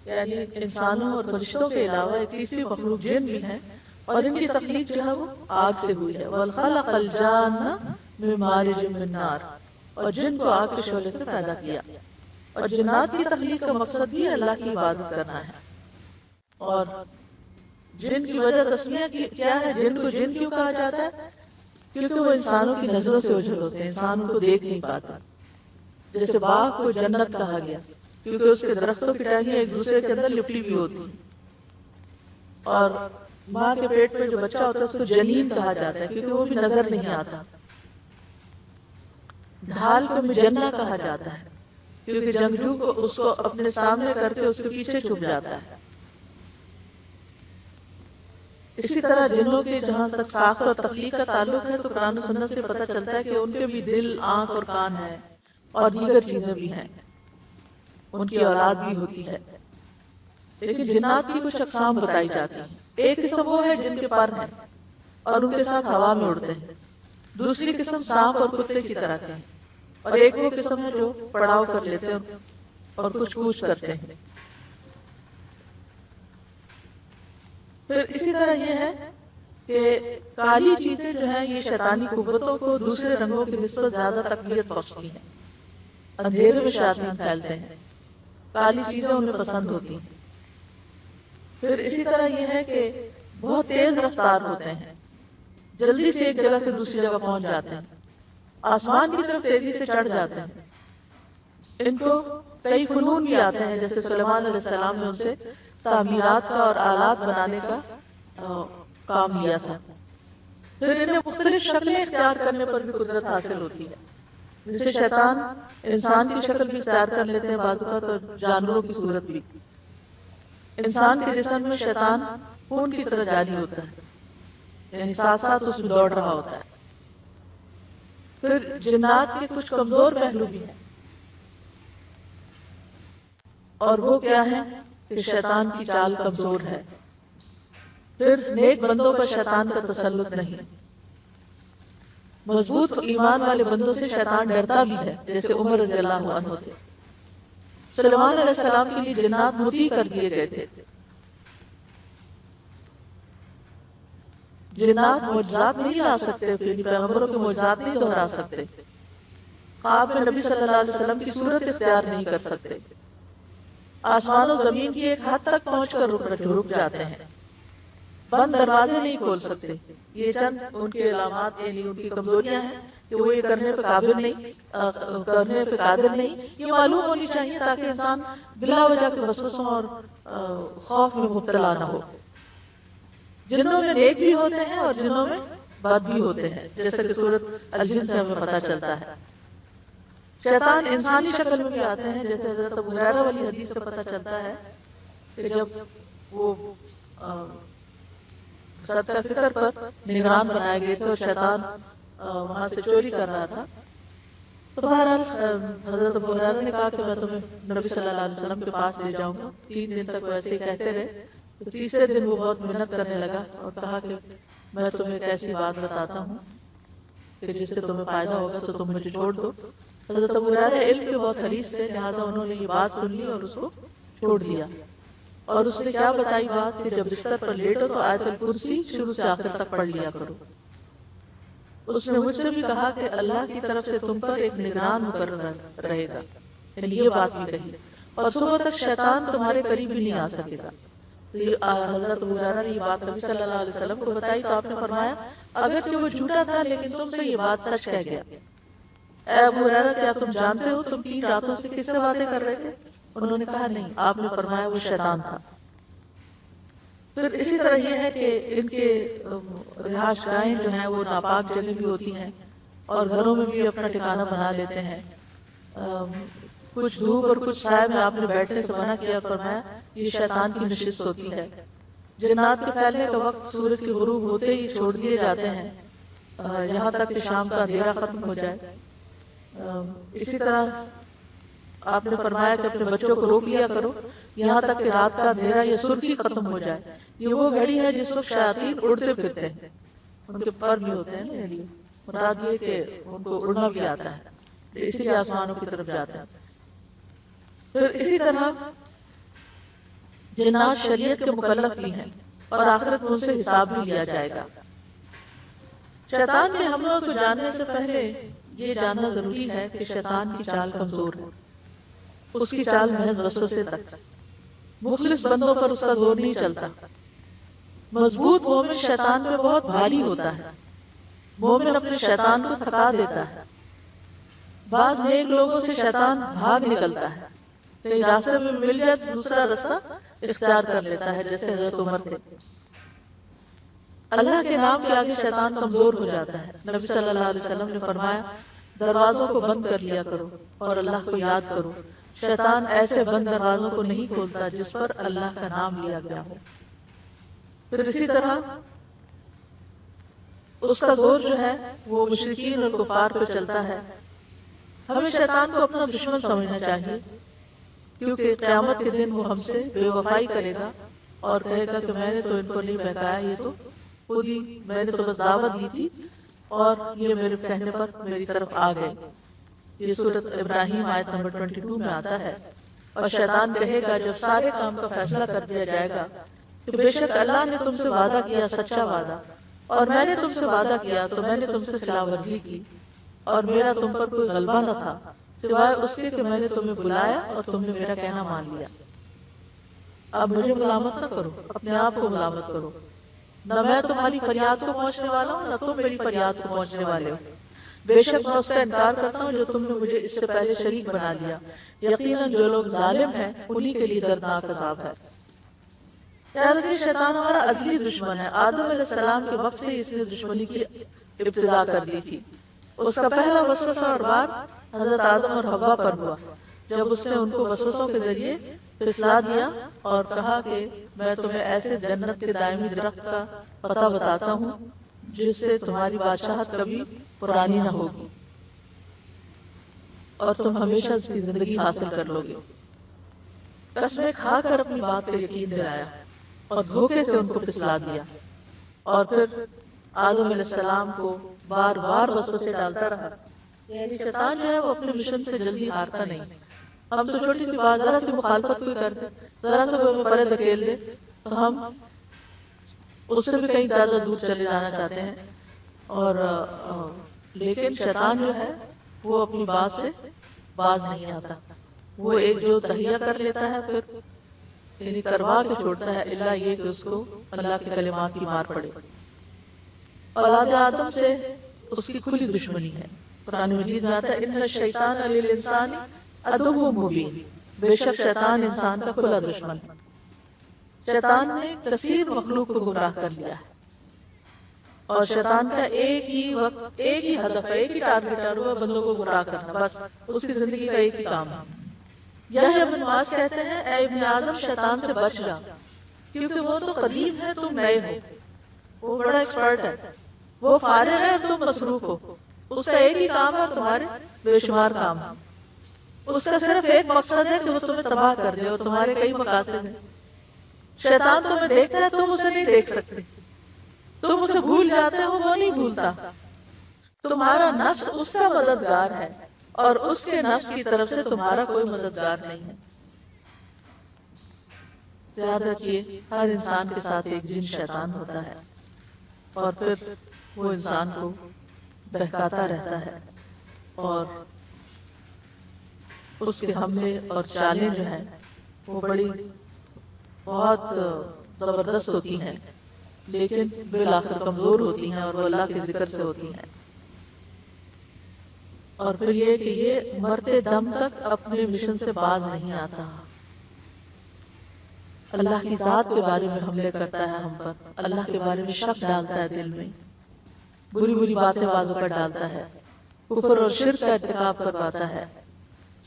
یعنی انسانوں اور فرشتوں کے علاوہ ایک تیسری مخلوق جن بھی ہیں، اور ان کی تخلیق جو ہے وہ آگ سے ہوئی ہے. وَخَلَقَ الْجَانَّ مِن مَارِجٍ مِّن نَّارٍ. اور جن کو آگ کے شعلے سے پیدا کیا. اور جنات کی تخلیق کا مقصد بھی اللہ کی عبادت کرنا ہے. اور جن کی وجہ تسمیہ کی کیا ہے؟ جن کو جن کیوں کہا جاتا ہے؟ کیونکہ وہ انسانوں کی نظروں سے اوجھل ہوتے ہیں، انسان ان کو دیکھ نہیں پاتا. جیسے باغ کو جنت کہا گیا کیونکہ اس کے درختوں کی ٹہنیاں ایک دوسرے کے اندر لپٹی ہوئی ہوتی ہیں. اور ماں کے پیٹ میں جو بچہ ہوتا ہے اس کو جنین کہا جاتا ہے کیونکہ وہ بھی نظر نہیں آتا. ڈھال کو مجنہ کہا جاتا ہے کیونکہ جنگجو کو اس کو اپنے سامنے کر کے اس کے پیچھے چھپ جاتا ہے. اسی طرح جنوں کے جہاں تک ساخت اور تخلیق کا تعلق ہے تو قرآن و سنت سے پتہ چلتا ہے کہ ان کے بھی دل، آنکھ اور کان ہیں اور دیگر چیزیں بھی ہیں، ان کی اولاد بھی ہوتی ہے. لیکن جنات کی کچھ اقسام بتائی جاتی ہیں. ایک قسم وہ ہے جن کے پر ہیں اور ان کے ساتھ ہوا میں اڑتے ہیں. دوسری قسم سانپ اور کتے کی طرح کے ہیں. اور ایک وہ قسم ہے جو پڑاؤ کر لیتے ہیں اور کچھ کوچ کرتے ہیں. پھر اسی طرح یہ ہے کہ کالی چیزیں جو ہیں یہ شیطانی قوتوں کو دوسرے رنگوں کی نسبت زیادہ تقویت بخشتی ہیں. اندھیرے میں شیاطین پھیلتے ہیں، کالی چیزیں انہیں پسند ہوتی ہیں. پھر اسی طرح یہ ہے کہ بہت تیز رفتار ہوتے ہیں، جلدی سے ایک جگہ سے دوسری جگہ پہنچ جاتے ہیں، آسمان کی طرف تیزی سے چڑھ جاتے ہیں. ان کو کئی فنون بھی آتے ہیں، جیسے سلیمان علیہ السلام نے ان سے تعمیرات کا اور آلات بنانے کا کام لیا تھا. پھر انہیں مختلف شکلیں اختیار کرنے پر بھی قدرت حاصل ہوتی ہے. جیسے شیطان انسان کی شکل بھی اختیار کر لیتے ہیں بعض اوقات، اور جانوروں کی صورت بھی. انسان کے جسم میں شیطان خون کی طرح جاری ہوتا ہے، یعنی ساتھ ساتھ اس میں دوڑ رہا ہوتا ہے. پھر جنات کے کچھ کمزور پہلو بھی ہیں، اور وہ کیا ہے کہ شیطان کی چال کمزور ہے. پھر نیک بندوں پر شیطان کا تسلط نہیں. مضبوط ایمان والے بندوں سے شیطان ڈرتا بھی ہے، جیسے عمر رضی اللہ عنہ تھے. سلیمان علیہ السلام کے لیے جنات مطیع کر دیے گئے تھے. جنات معجزات نہیں لا سکتے، پیغمبروں کے معجزات نہیں دہرا سکتے، خواب میں نبی صلی اللہ علیہ وسلم کی صورت اختیار نہیں کر سکتے، آسمان و زمین کی ایک حد تک پہنچ کر رک جاتے ہیں، بند دروازے نہیں کھول سکتے. یہ چند ان کے علامات، یعنی ان کی کمزوریاں ہیں کہ وہ یہ کرنے پہ قابل نہیں، کرنے پہ قادر نہیں. یہ معلوم ہونی چاہیے تاکہ انسان بلا وجہ کے وسوسوں اور خوف میں مبتلا نہ ہو. جنوں میں نیک بھی ہوتے ہیں اور جنوں میں بد بھی ہوتے ہیں، جیسا کہ سورۃ الجن سے ہمیں پتہ چلتا ہے. شیطان انسانی شکل میں بھی آتے ہیں، جیسے حضرت ابو ہریرہ والی حدیث سے پتہ چلتا ہے کہ جب وہ صدقہ فطر پر نگران بنائے گئے تھے اور شیطان وہاں سے چوری کر رہا تھا، تو بہرحال حضرت ابو ہریرہ نے کہا کہ میں تمہیں نبی صلی اللہ علیہ وسلم کے پاس لے جاؤں گا. 3 دن تک ویسے ہی کہتے رہے. تو تیسرے دن وہ بہت محنت کرنے لگا اور کہا کہ میں تمہیں ایک ایسی بات بتاتا ہوں کہ جس سے تمہیں فائدہ ہوگا تو تم مجھے چھوڑ دو. حضرت ابو ہریرہ علم کے بہت حریص تھے، لہٰذا انہوں نے یہ بات سن لی اور اس کو چھوڑ دیا. اور اس نے کیا بتائی بات کہ جب بستر پر لیٹو تو آیت الکرسی شروع سے آخر تک پڑھ لیا کرو. اس نے مجھ سے بھی کہا کہ اللہ کی طرف سے تم پر ایک نگران مقرر رہے گا، یعنی یہ بات بھی کہی، اور صبح تک شیطان تمہارے قریب بھی نہیں آ سکے گا. تو حضرت ابو ہریرہ نے یہ بات نبی صلی اللہ علیہ وسلم کو بتائی تو آپ نے فرمایا اگرچہ وہ جھوٹا تھا لیکن تم سے یہ بات سچ کہہ گیا. اے ابو ہریرہ کیا تم جانتے ہو تم 3 راتوں سے کس سے باتیں کر رہے تھے؟ انہوں نے کہا نہیں. آپ نے فرمایا وہ شیطان تھا. پھر اسی طرح یہ ہے کہ ان کے رہائش گاہیں جو ہیں وہ ناپاک جگہ بھی ہوتی ہیں اور گھروں میں بھی اپنا ٹھکانہ بنا لیتے ہیں. کچھ دھوپ اور کچھ سائے میں آپ نے بیٹھنے سے منع کیا، فرمایا یہ شیطان کی نشست ہوتی ہے. جنات کے پھیلنے کا وقت سورج کی غروب ہوتے ہی چھوڑ دیے جاتے ہیں یہاں تک کہ شام کا اندھیرا ختم ہو جائے. اسی طرح آپ نے فرمایا کہ اپنے بچوں کو روک لیا کرو یہاں تک کہ رات کا اندھیرا یا سرخی ختم ہو جائے. یہ وہ گھڑی ہے جس وقت شیاطین اڑتے پھرتے ہیں، ان کے پر بھی ہوتے ہیں، یعنی مراد یہ کہ ان کو اڑنا بھی آتا ہے، اسی لیے آسمانوں کی طرف جاتے ہیں. پھر اسی طرح جنات شریعت کے مکلف بھی ہیں اور آخرت میں ان سے حساب بھی لیا جائے گا. شیطان کے حملوں کو جاننے سے پہلے یہ جاننا ضروری ہے کہ شیطان کی چال کمزور ہے. اس کی چال محض وسوسے تک، مخلص بندوں پر اس کا زور نہیں چلتا۔ مضبوط مومن شیطان پہ بہت بھاری ہوتا ہے، مومن اپنے شیطان کو تھکا دیتا ہے۔ بعض نیک لوگوں سے شیطان بھاگ نکلتا ہے، کہیں راستے میں مل جائے تو دوسرا راستہ اختیار کر لیتا ہے، جیسے حضرت عمر تھے۔ اللہ کے نام کے آگے شیطان کمزور ہو جاتا ہے۔ نبی صلی اللہ علیہ وسلم نے فرمایا دروازوں کو بند کر لیا کرو اور اللہ کو یاد کرو، شیطان ایسے بند دروازوں کو نہیں کھولتا جس پر اللہ کا نام لیا گیا ہو۔ پھر اسی طرح اس کا زور جو ہے وہ مشرکین اور کفار پہ چلتا ہے۔ ہمیں شیطان کو اپنا دشمن سمجھنا چاہیے، کیونکہ قیامت کے دن وہ ہم سے بے وفائی کرے گا اور کہے گا کہ میں نے تو ان کو نہیں بہکایا، یہ تو خود ہی، میں نے تو بس دعوت دی تھی اور یہ میرے کہنے پر میری طرف آ گئے۔ یہ سورۃ ابراہیم آیت نمبر 22 میں آتا ہے۔ اور شیطان کہے گا جب سارے کام کا فیصلہ کر دیا جائے گا کہ بے شک اللہ نے تم سے وعدہ کیا سچا وعدہ، اور میں نے تم سے وعدہ کیا تو میں نے تم سے خلاف ورزی کی، اور میرا تم پر کوئی غلبہ نہ تھا سوائے اس کے کہ میں نے تمہیں بلایا اور تم نے میرا کہنا مان لیا۔ اب مجھے ملامت نہ کرو، اپنے آپ کو ملامت کرو، نہ میں تمہاری فریاد کو پہنچنے والا ہوں، نہ تم میری فریاد کو پہنچنے والے ہو۔ بے شک میں اس کا انکار کرتا ہوں جو تم نے مجھے اس سے پہلے شریک بنا لیا، یقیناً جو لوگ ظالم ہیں انہی کے لیے دردناک عذاب ہے۔ یاد رکھیے شیطان ہمارا ازلی دشمن ہے۔ آدم علیہ السلام کے وقت سے اس نے دشمنی کی ابتدا کر دی تھی۔ اس کا پہلا وسوسہ اور وار حضرت آدم اور حوا پر ہوا، جب اس نے ان کو وسوسوں کے ذریعے پھسلا دیا اور کہا کہ میں تمہیں ایسے جنت کے دائمی درخت کا پتہ بتاتا ہوں جس سے تمہاری بادشاہت کبھی پرانی نہ ہوگی اور تم ہمیشہ اس کی زندگی حاصل کر لو گے۔ قسمیں کھا کر اپنی بات کا یقین دلایا اور دھوکے سے ان کو پھسلا دیا، اور پھر آدم علیہ السلام کو بار بار وسوسے ڈالتا رہا۔ یعنی شیطان جو ہے وہ اپنے مشن سے جلدی ہارتا نہیں۔ ہم تو چھوٹی سی بات، ذرا سی مخالفت کوئی کر دے، ذرا سا وہ ہمیں پرے دھکیل دے تو ہم اس سے بھی کہیں زیادہ دور چلے جانا چاہتے ہیں، اور لیکن شیطان جو ہے وہ اپنی بات سے باز نہیں آتا۔ وہ ایک جو تہیہ کر لیتا ہے پھر یعنی کروا کے چھوڑتا ہے، الا یہ کہ اس کو اللہ کے کلمات کی مار پڑے۔ اولاد آدم سے اس کی کھلی دشمنی ہے۔ قرآن مجید میں آتا ہے ان الشیطان للانسان عدو مبین، بے شک شیطان انسان کا کھلا دشمن ہے۔ شیطان نے کثیر مخلوق کو گمراہ کر لیا ہے، اور شیطان کا ایک ہی وقت، ایک ہی ہدف ہے، ایک ہی ٹارگٹ ہے، وہ بندوں کو گمراہ کرنا، بس اس کی زندگی کا ایک ہی کام ہے۔ یحییٰ بن معاذ کہتے ہیں اے ابن آدم شیطان سے بچ جا، کیونکہ وہ تو قدیم ہے تم نئے ہو، وہ بڑا ایکسپرٹ ہے، وہ فارغ ہے تم مصروف ہو، اس کا ایک ہی کام ہے اور تمہارے بے شمار کام ہے۔ اس کا صرف ایک مقصد ہے کہ وہ تمہیں تباہ کر دے، اور تمہارے کئی مقاصد ہیں۔ شیطان تمہیں دیکھتا ہے، تم اسے نہیں دیکھ سکتے، تم اسے بھول جاتے ہو، وہ نہیں بھولتا۔ تمہارا نفس اس کا مددگار ہے اور اس کے نفس کی طرف سے تمہارا کوئی مددگار نہیں ہے۔ یاد رکھیے ہر انسان کے ساتھ ایک جن شیطان ہوتا ہے، اور پھر وہ انسان کو بہکاتا رہتا ہے، اور اس کے حملے اور چالیں جو ہیں وہ بڑی بہت زبردست ہوتی ہیں، لیکن بالآخر کمزور ہوتی ہیں، اور وہ اللہ کے ذکر سے ہوتی ہیں۔ اور پھر یہ کہ یہ مرتے دم تک اپنے مشن سے باز نہیں آتا، اللہ کی ذات کے بارے میں حملے کرتا ہے ہم پر، اللہ کے بارے میں شک ڈالتا ہے دل میں، بری بری باتیں بازو پر ڈالتا ہے، کفر اور شرک کا ارتکاب کرواتا ہے،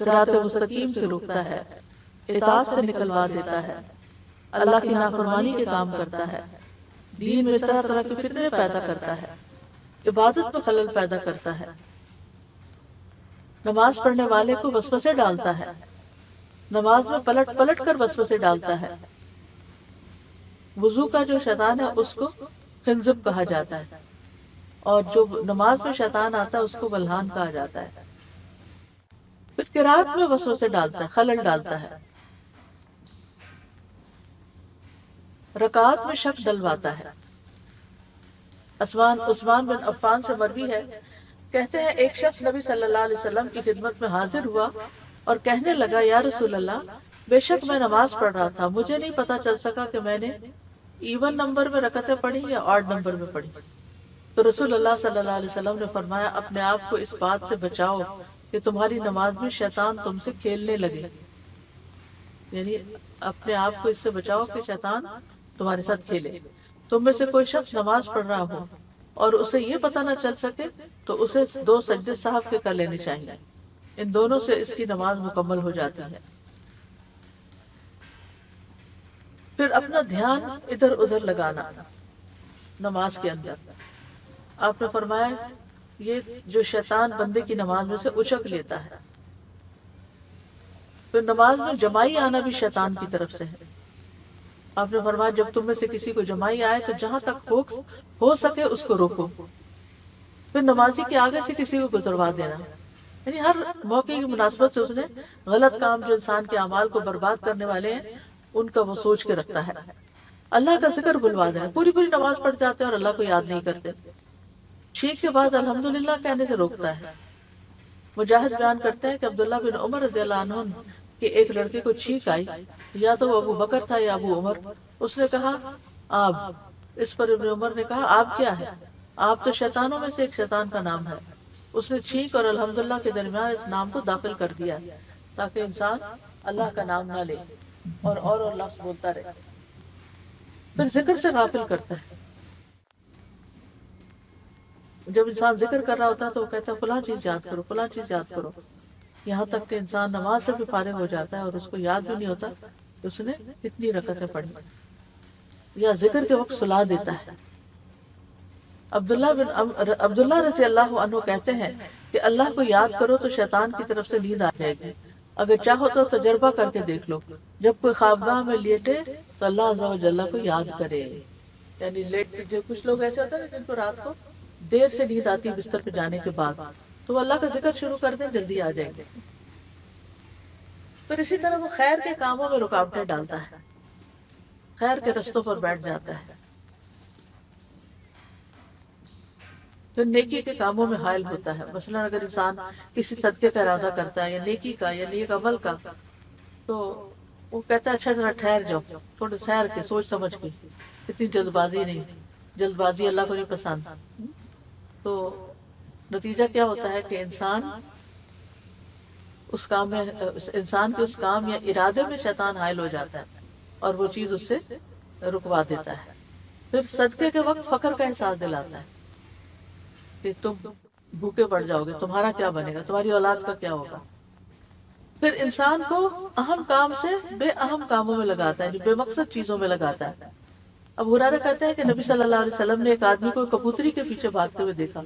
صراط مستقیم سے روکتا ہے، اطاعت سے نکلوا دیتا ہے، اللہ کی نافرمانی کے کام کرتا ہے، دین میں طرح طرح کے فتنے پیدا کرتا ہے، عبادت میں خلل پیدا کرتا ہے، نماز پڑھنے والے کو وسوسے ڈالتا ہے، نماز میں پلٹ پلٹ کر وسوسے ڈالتا ہے۔ وضو کا جو شیطان ہے اس کو خنزب کہا جاتا ہے، اور جو نماز میں شیطان آتا ہے اس کو بلحان کہا جاتا ہے۔ پھر قرات میں وسوسے ڈالتا ہے، خلل ڈالتا ہے، رکعات میں شک ڈلواتا ہے۔ عثمان بن عفان سے مروی ہے، کہتے ہیں ایک شخص نبی صلی اللہ علیہ وسلم کی خدمت میں حاضر ہوا اور کہنے لگا یا رسول اللہ بے شک میں نماز پڑھ رہا تھا، مجھے نہیں پتا چل سکا کہ میں نے ایون نمبر میں رکعتیں پڑھی یا آڈ نمبر میں پڑھی۔ تو رسول اللہ صلی اللہ علیہ وسلم نے فرمایا اپنے آپ کو اس بات سے بچاؤ کہ تمہاری نماز میں شیطان تم سے کھیلنے لگے، یعنی اپنے آپ کو اس سے بچاؤ کہ شیطان تمہارے ساتھ کھیلے۔ تم میں سے کوئی شخص نماز پڑھ رہا ہو اور اسے یہ پتہ نہ چل سکے تو اسے 2 سجدے صاحب کے کر لینے چاہیے، ان دونوں سے اس کی نماز مکمل ہو جاتی ہے۔ پھر اپنا دھیان ادھر ادھر لگانا نماز کے اندر۔ آپ نے فرمایا یہ جو شیطان بندے کی نماز میں سے اچک لیتا ہے۔ پھر نماز میں جمائی آنا بھی شیطان کی طرف سے ہے۔ آپ نے فرمایا جب تم میں سے کسی کو جمائی آئے تو جہاں تک ہو سکے اس کو روکو، پھر نمازی کے آگے سے کسی کو گزروا دینا، یعنی ہر موقع کی مناسبت سے اس نے غلط کام جو انسان کے اعمال کو برباد کرنے والے ہیں ان کا وہ سوچ کے رکھتا ہے۔ اللہ کا ذکر بلوا دینا، پوری نماز پڑھ جاتے ہیں اور اللہ کو یاد نہیں کرتے، چھینک کے بعد الحمدللہ کہنے سے روکتا ہے۔ مجاہد بیان کرتے ہیں کہ عبداللہ بن عمر رضی اللہ عنہ کہ ایک لڑکے کو چھینک آئی، یا تو وہ ابو بکر تھا یا ابو عمر، اس نے کہا آپ، اس پر ابن عمر نے کہا آپ کیا ہے؟ آپ تو شیطانوں میں سے ایک شیطان کا نام ہے۔ اس نے چھینک اور الحمدللہ کے درمیان اس نام کو داخل کر دیا تاکہ انسان اللہ کا نام نہ لے اور لفظ بولتا رہے۔ پھر ذکر سے غافل کرتا ہے، جب انسان ذکر کر رہا ہوتا ہے تو وہ کہتا ہے فلاں چیز یاد کرو، فلاں چیز یاد کرو، یہاں تک کہ انسان نماز سے بھی فارغ ہو جاتا ہے اور اس کو یاد بھی نہیں ہوتا کہ اس نے کتنی رکعتیں پڑھی، یا ذکر کے وقت سلا دیتا ہے۔ عبداللہ رضی اللہ عنہ کہتے ہیں کہ اللہ کو یاد کرو تو شیطان کی طرف سے نیند آ جائے گی، اگر چاہو تو تجربہ کر کے دیکھ لو، جب کوئی خوابگاہ میں لیٹے تو اللہ عز و جل کو یاد کرے، یعنی جو کچھ لوگ ایسے ہوتے ہیں جن کو رات کو دیر سے نیند آتی ہے بستر پہ جانے کے بعد، تو وہ اللہ کا ذکر شروع کر دیں جلدی آ جائیں گے۔ پھر اسی طرح وہ خیر کے کاموں میں رکاوٹیں ڈالتا ہے، خیر کے رستوں پر بیٹھ جاتا ہے، پھر نیکی کے کاموں میں حائل ہوتا ہے۔ مثلا اگر انسان کسی صدقے کا ارادہ کرتا ہے یا نیکی کا یا نیک عمل کا، تو وہ کہتا ہے اچھا ذرا ٹھہر جاؤ، تھوڑے ٹھہر کے سوچ سمجھ کے، اتنی جلد بازی نہیں، جلد بازی اللہ کو نہیں پسند۔ تو نتیجہ کیا ہوتا ہے کہ انسان کے اس کام یا ارادے میں شیطان حائل ہو جاتا ہے اور وہ چیز اس سے رکوا دیتا ہے۔ پھر صدقے کے وقت فقر کا احساس دلاتا ہے کہ تم بھوکے پڑ جاؤ گے، تمہارا کیا بنے گا، تمہاری اولاد کا کیا ہوگا۔ پھر انسان کو اہم کام سے بے اہم کاموں میں لگاتا ہے، بے مقصد چیزوں میں لگاتا ہے۔ ابو ہریرہ کہتے ہیں کہ نبی صلی اللہ علیہ وسلم نے ایک آدمی کو کبوتری کے پیچھے بھاگتے ہوئے دیکھا،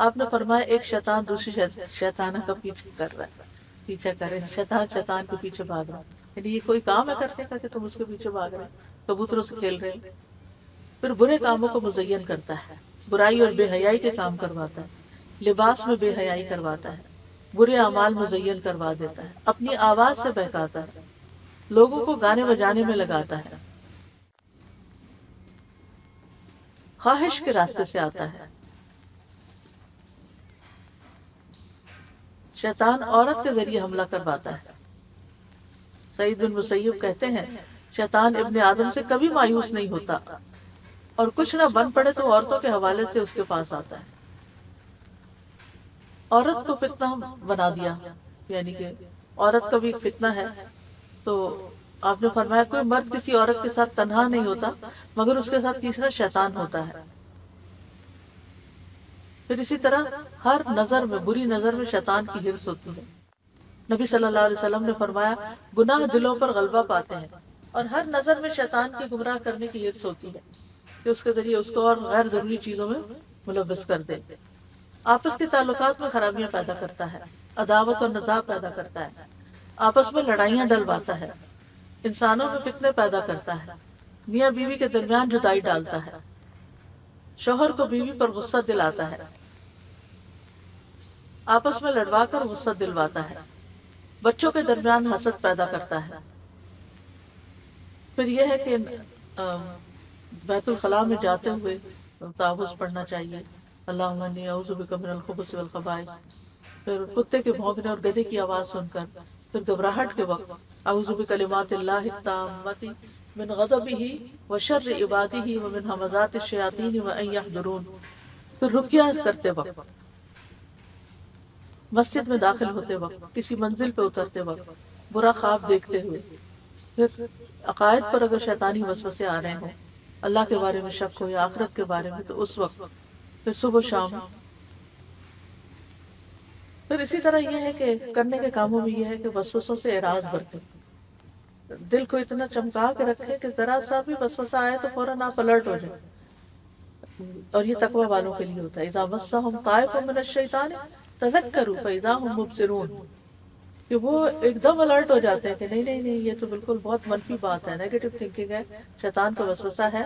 آپ نے فرمایا ایک شیطان دوسری شیطانہ کا پیچھے کر رہا ہے، پیچھا کرے، شیطان کے پیچھے بھاگ رہا ہے، یعنی یہ کوئی کام ہے کرنے کا کہ تم اس کے پیچھے بھاگ رہے ہیں، کبوتروں سے کھیل رہے ہیں۔ پھر برے کاموں کو مزین کرتا ہے، برائی اور بے حیائی کے کام کرواتا ہے، لباس میں بے حیائی کرواتا ہے، برے اعمال مزین کروا دیتا ہے، اپنی آواز سے بہکاتا ہے، لوگوں کو گانے بجانے میں لگاتا ہے، خواہش کے راستے سے آتا ہے۔ شیطان عورت کے ذریعے حملہ کرواتا ہے۔ سعید بن مسیب کہتے ہیں شیطان ابن آدم سے کبھی مایوس نہیں ہوتا اور کچھ نہ بن پڑے تو عورتوں کے حوالے سے اس کے پاس آتا ہے۔ عورت کو فتنہ بنا دیا، یعنی کہ عورت کا بھی ایک فتنہ ہے۔ تو آپ نے فرمایا کوئی مرد کسی عورت کے ساتھ تنہا نہیں ہوتا مگر اس کے ساتھ تیسرا شیطان ہوتا ہے۔ پھر اسی طرح ہر نظر میں، بری نظر میں شیطان کی ہرس ہوتی ہے۔ نبی صلی اللہ علیہ وسلم نے فرمایا گناہ دلوں پر غلبہ پاتے ہیں اور ہر نظر میں شیطان کی گمراہ کرنے کی ہرس ہوتی ہے کہ اس کے ذریعے اس کو اور غیر ضروری چیزوں میں ملوث کر دے۔ آپس کے تعلقات میں خرابیاں پیدا کرتا ہے، عداوت اور نزاع پیدا کرتا ہے، آپس میں لڑائیاں ڈلواتا ہے، انسانوں میں فتنے پیدا کرتا ہے، میاں بیوی کے درمیان جدائی ڈالتا ہے، شوہر کو بیوی پر غصہ دلاتا ہے، آپس میں لڑوا کر غصہ دلواتا ہے، بچوں کے درمیان حسد پیدا کرتا ہے۔ پھر یہ ہے کہ بیت الخلاء میں جاتے ہوئے تعوذ پڑھنا چاہیے، اللہم انی اعوذ بک من الخبث والخبائث۔ پھر کتے کے بھونکنے اور گدھے کی آواز سن کر پھر گھبراہٹ کے وقت اعوذ بکلمات اللہ التامۃ من غضبہ وشر عبادہ ومن همزات الشیاطین وان یحضرون. پھر رقیہ کرتے وقت، مسجد میں داخل ہوتے وقت، کسی منزل پہ اترتے وقت، برا خواب دیکھتے ہوئے، پھر عقائد پر اگر شیطانی وسوسے آ رہے ہوں، اللہ کے بارے میں شک ہو یا آخرت کے بارے میں، تو اس وقت، پھر صبح و شام. پھر اسی طرح یہ ہے کہ کرنے کے کاموں میں یہ ہے کہ وسوسوں سے اعراض برتے، دل کو اتنا چمکا کے رکھے کہ ذرا سا بھی وسوسہ آئے تو فوراً آپ الرٹ ہو جائیں. اور یہ تقوی والوں کے لیے ہوتا ہے. اذا مسهم طائف من الشیطان تذکروا فاذا هم مبصرون، کہ وہ ایک دم الرٹ ہو جاتے ہیں کہ نہیں نہیں نہیں، یہ تو بالکل بہت منفی بات ہے، نیگیٹو تھنکنگ ہے، شیطان کا وسوسہ ہے،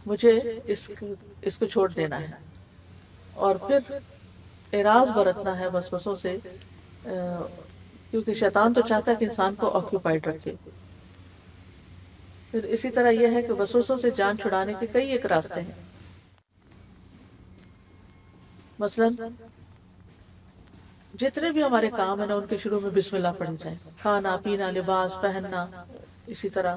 مجھے اس کو چھوڑ دینا ہے. اور پھر اعراض برتنا ہے وسوسوں سے، کیونکہ شیطان تو چاہتا ہے کہ انسان کو آکیوپائیڈ رکھے. پھر اسی طرح یہ ہے کہ وسوسوں سے جان چھڑانے کے کئی ایک راستے ہیں. مثلا جتنے بھی ہمارے کام ہیں نا، ان کے شروع میں بسم اللہ پڑھی جائے. کھانا پینا، لباس پہننا، اسی طرح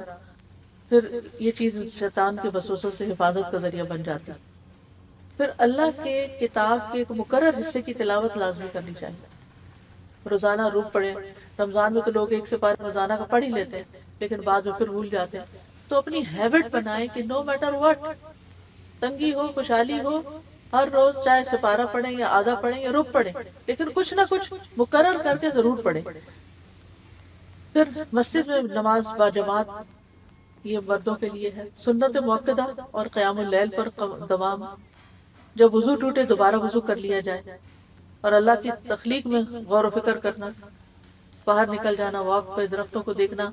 پھر یہ چیز شیطان کے وسوسوں سے حفاظت کا ذریعہ بن جاتی. پھر اللہ کے کتاب کے ایک مقرر حصے کی تلاوت لازمی کرنی چاہیے. روزانہ روح پڑھیں. رمضان میں تو لوگ ایک سپارہ روزانہ کا پڑھ ہی لیتے ہیں، لیکن بعد میں پھر بھول جاتے ہیں. تو اپنی ہیبٹ بنائیں کہ نو میٹر واٹ، تنگی ہو خوشحالی ہو، ہر روز چاہے سپارہ پڑھیں یا آدھا پڑھیں یا رب پڑھیں، لیکن کچھ نہ کچھ مقرر کر کے ضرور پڑھیں. پھر مسجد میں نماز با جماعت، یہ مردوں کے لیے ہے. سنت موقدہ اور قیام اللیل پر دوام. جب وضو ٹوٹے دوبارہ وضو کر لیا جائے. اور اللہ کی تخلیق میں غور و فکر کرنا، باہر نکل جانا، واک پہ درختوں کو دیکھنا،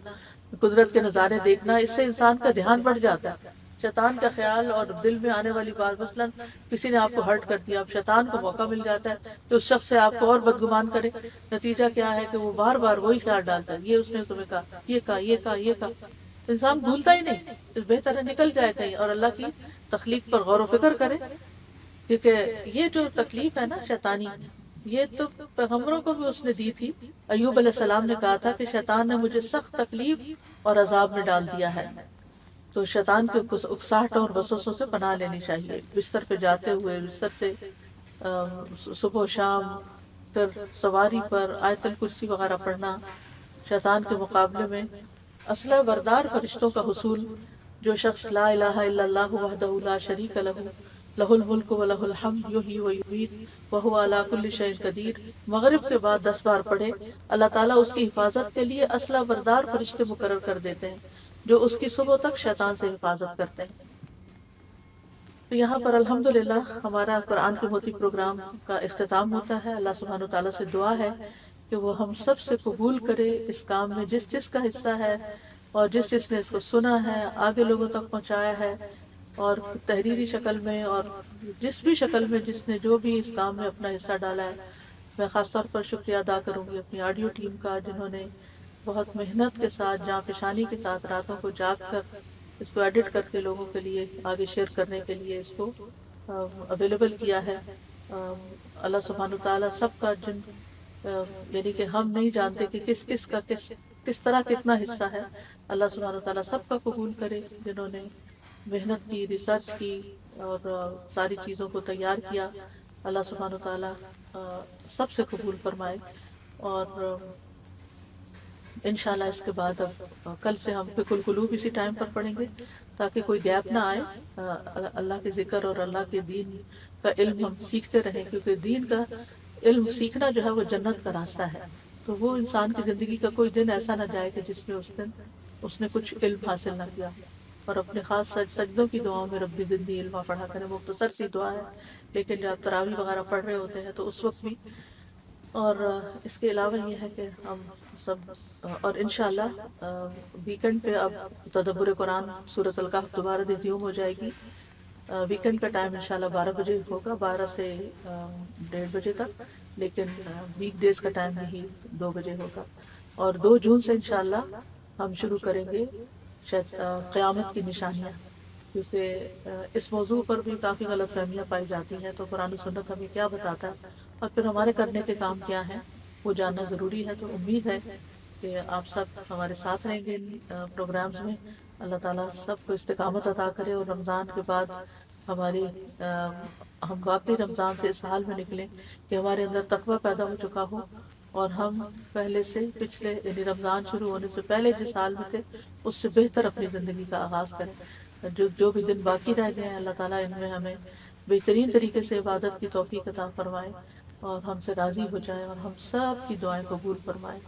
قدرت کے نظارے دیکھنا، اس سے انسان کا دھیان بڑھ جاتا ہے. شیطان کا خیال اور دل میں آنے والی بات، مثلا کسی نے آپ کو ہرٹ کر دیا، اب شیطان کو موقع مل جاتا ہے کہ اس شخص سے آپ کو اور بدگمان کرے. نتیجہ کیا ہے کہ وہ بار بار وہی خیال ڈالتا ہے، یہ اس نے تمہیں کہا، یہ کہا، یہ کہا، یہ کہا. انسان بھولتا ہی نہیں، اس بہتر ہے نکل جائے کہیں اور اللہ کی تخلیق پر غور و فکر کرے. کیونکہ یہ جو تکلیف ہے نا شیطانی، یہ تو پیغمبروں کو بھی اس نے دی تھی. ایوب علیہ السلام نے کہا تھا کہ شیطان نے مجھے سخت تکلیف اور عذاب میں ڈال دیا ہے. تو شیطان کے اکساہٹوں اور وسوسوں سے پناہ لینی چاہیے. بستر پہ جاتے ہوئے، بستر سے صبح و شام، پھر سواری پر آیت الکرسی وغیرہ پڑھنا. شیطان کے مقابلے میں اسلحہ بردار فرشتوں کا حصول. جو شخص لا الہ الا اللہ وحدہ لا شریک لہ لہ الملک و لہ الحمد یحیی و یمیت وہو علی کل شیء قدیر، مغرب کے بعد 10 بار پڑھے، اللہ تعالیٰ اس کی حفاظت کے لیے اسلحہ بردار فرشتے مقرر کر دیتے ہیں جو اس کی صبح تک شیطان سے حفاظت کرتے ہیں. تو یہاں پر الحمدللہ ہمارا قرآن کے موتی پروگرام کا اختتام ہوتا ہے. اللہ سبحانہ وتعالیٰ سے دعا ہے کہ وہ ہم سب سے قبول کرے اس کام میں جس جس کا حصہ ہے، اور جس جس نے اس کو سنا ہے، آگے لوگوں تک پہنچایا ہے، اور تحریری شکل میں اور جس بھی شکل میں جس نے جو بھی اس کام میں اپنا حصہ ڈالا ہے. میں خاص طور پر شکریہ ادا کروں گی اپنی آڈیو ٹیم کا، جنہوں نے بہت محنت کے ساتھ، جاں پیشانی کے ساتھ راتوں کو جاگ کر اس کو ایڈٹ کر کے لوگوں کے لیے آگے شیئر کرنے کے لیے اس کو اویلیبل کیا ہے. اللہ سبحانہ تعالیٰ سب کا یعنی کہ ہم نہیں جانتے کہ کس کس کا کس طرح کتنا حصہ ہے. اللہ سبحانہ تعالیٰ سب کا قبول کرے، جنہوں نے محنت کی، ریسرچ کی اور ساری چیزوں کو تیار کیا. اللہ سبحانہ تعالیٰ سب سے قبول فرمائے. اور انشاءاللہ اس کے بعد اب کل سے ہم فقہ القلوب اسی ٹائم پر پڑھیں گے تاکہ کوئی گیپ نہ آئے. اللہ کے ذکر اور اللہ کے دین کا علم ہم سیکھتے رہیں، کیونکہ دین کا علم سیکھنا جو ہے وہ جنت کا راستہ ہے. تو وہ انسان کی زندگی کا کوئی دن ایسا نہ جائے کہ جس میں اس نے کچھ علم حاصل نہ کیا. اور اپنے خاص سجدوں کی دعاؤں میں ربی زدنی علما پڑھا کریں. مختصر سی دعا ہے، لیکن جب تراویح وغیرہ پڑھ رہے ہوتے ہیں تو اس وقت بھی. اور اس کے علاوہ یہ ہے کہ ہم سب، اور انشاءاللہ ویکنڈ پہ اب تدبر قرآن سورۃ الکہف دوبارہ ریزیوم ہو جائے گی. ویکنڈ کا ٹائم انشاءاللہ 12 بجے ہوگا، 12 سے 1:30 بجے تک، لیکن ویک ڈیز کا ٹائم یہی 2 بجے ہوگا. اور 2 جون سے انشاءاللہ ہم شروع کریں گے قیامت کی نشانیاں، کیونکہ اس موضوع پر بھی کافی غلط فہمیاں پائی جاتی ہیں. تو قرآن و سنت ہمیں کیا بتاتا ہے اور پھر ہمارے کرنے کے کام کیا ہیں وہ جاننا ضروری ہے. تو امید ہے کہ آپ سب ہمارے ساتھ رہیں گے ان پروگرامز میں. اللہ تعالیٰ سب کو استقامت عطا کرے اور رمضان کے بعد ہماری ہم واقعی رمضان سے اس حال میں نکلیں کہ ہمارے اندر تقوی پیدا ہو چکا ہو، اور ہم پہلے سے پچھلے یعنی رمضان شروع ہونے سے پہلے جس حال میں تھے اس سے بہتر اپنی زندگی کا آغاز کریں. جو بھی دن باقی رہ گئے ہیں اللہ تعالیٰ ان میں ہمیں بہترین طریقے سے عبادت کی توفیق عطا فرمائے اور ہم سے راضی ہو جائے اور ہم سب کی دعائیں قبول فرمائے.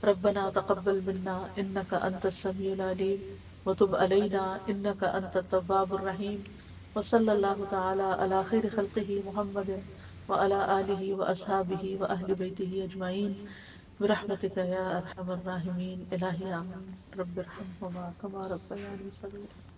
ربنا تقبل منا انك انت السميع العليم وتب علينا انك انت التواب الرحيم وصلى الله تعالى على خير خلقه محمد وعلى آله وأصحابه وأهل بيته أجمعين برحمتك يا أرحم الراحمين. الہی آمین. رب ارحمهما كما ربياني صغيرا.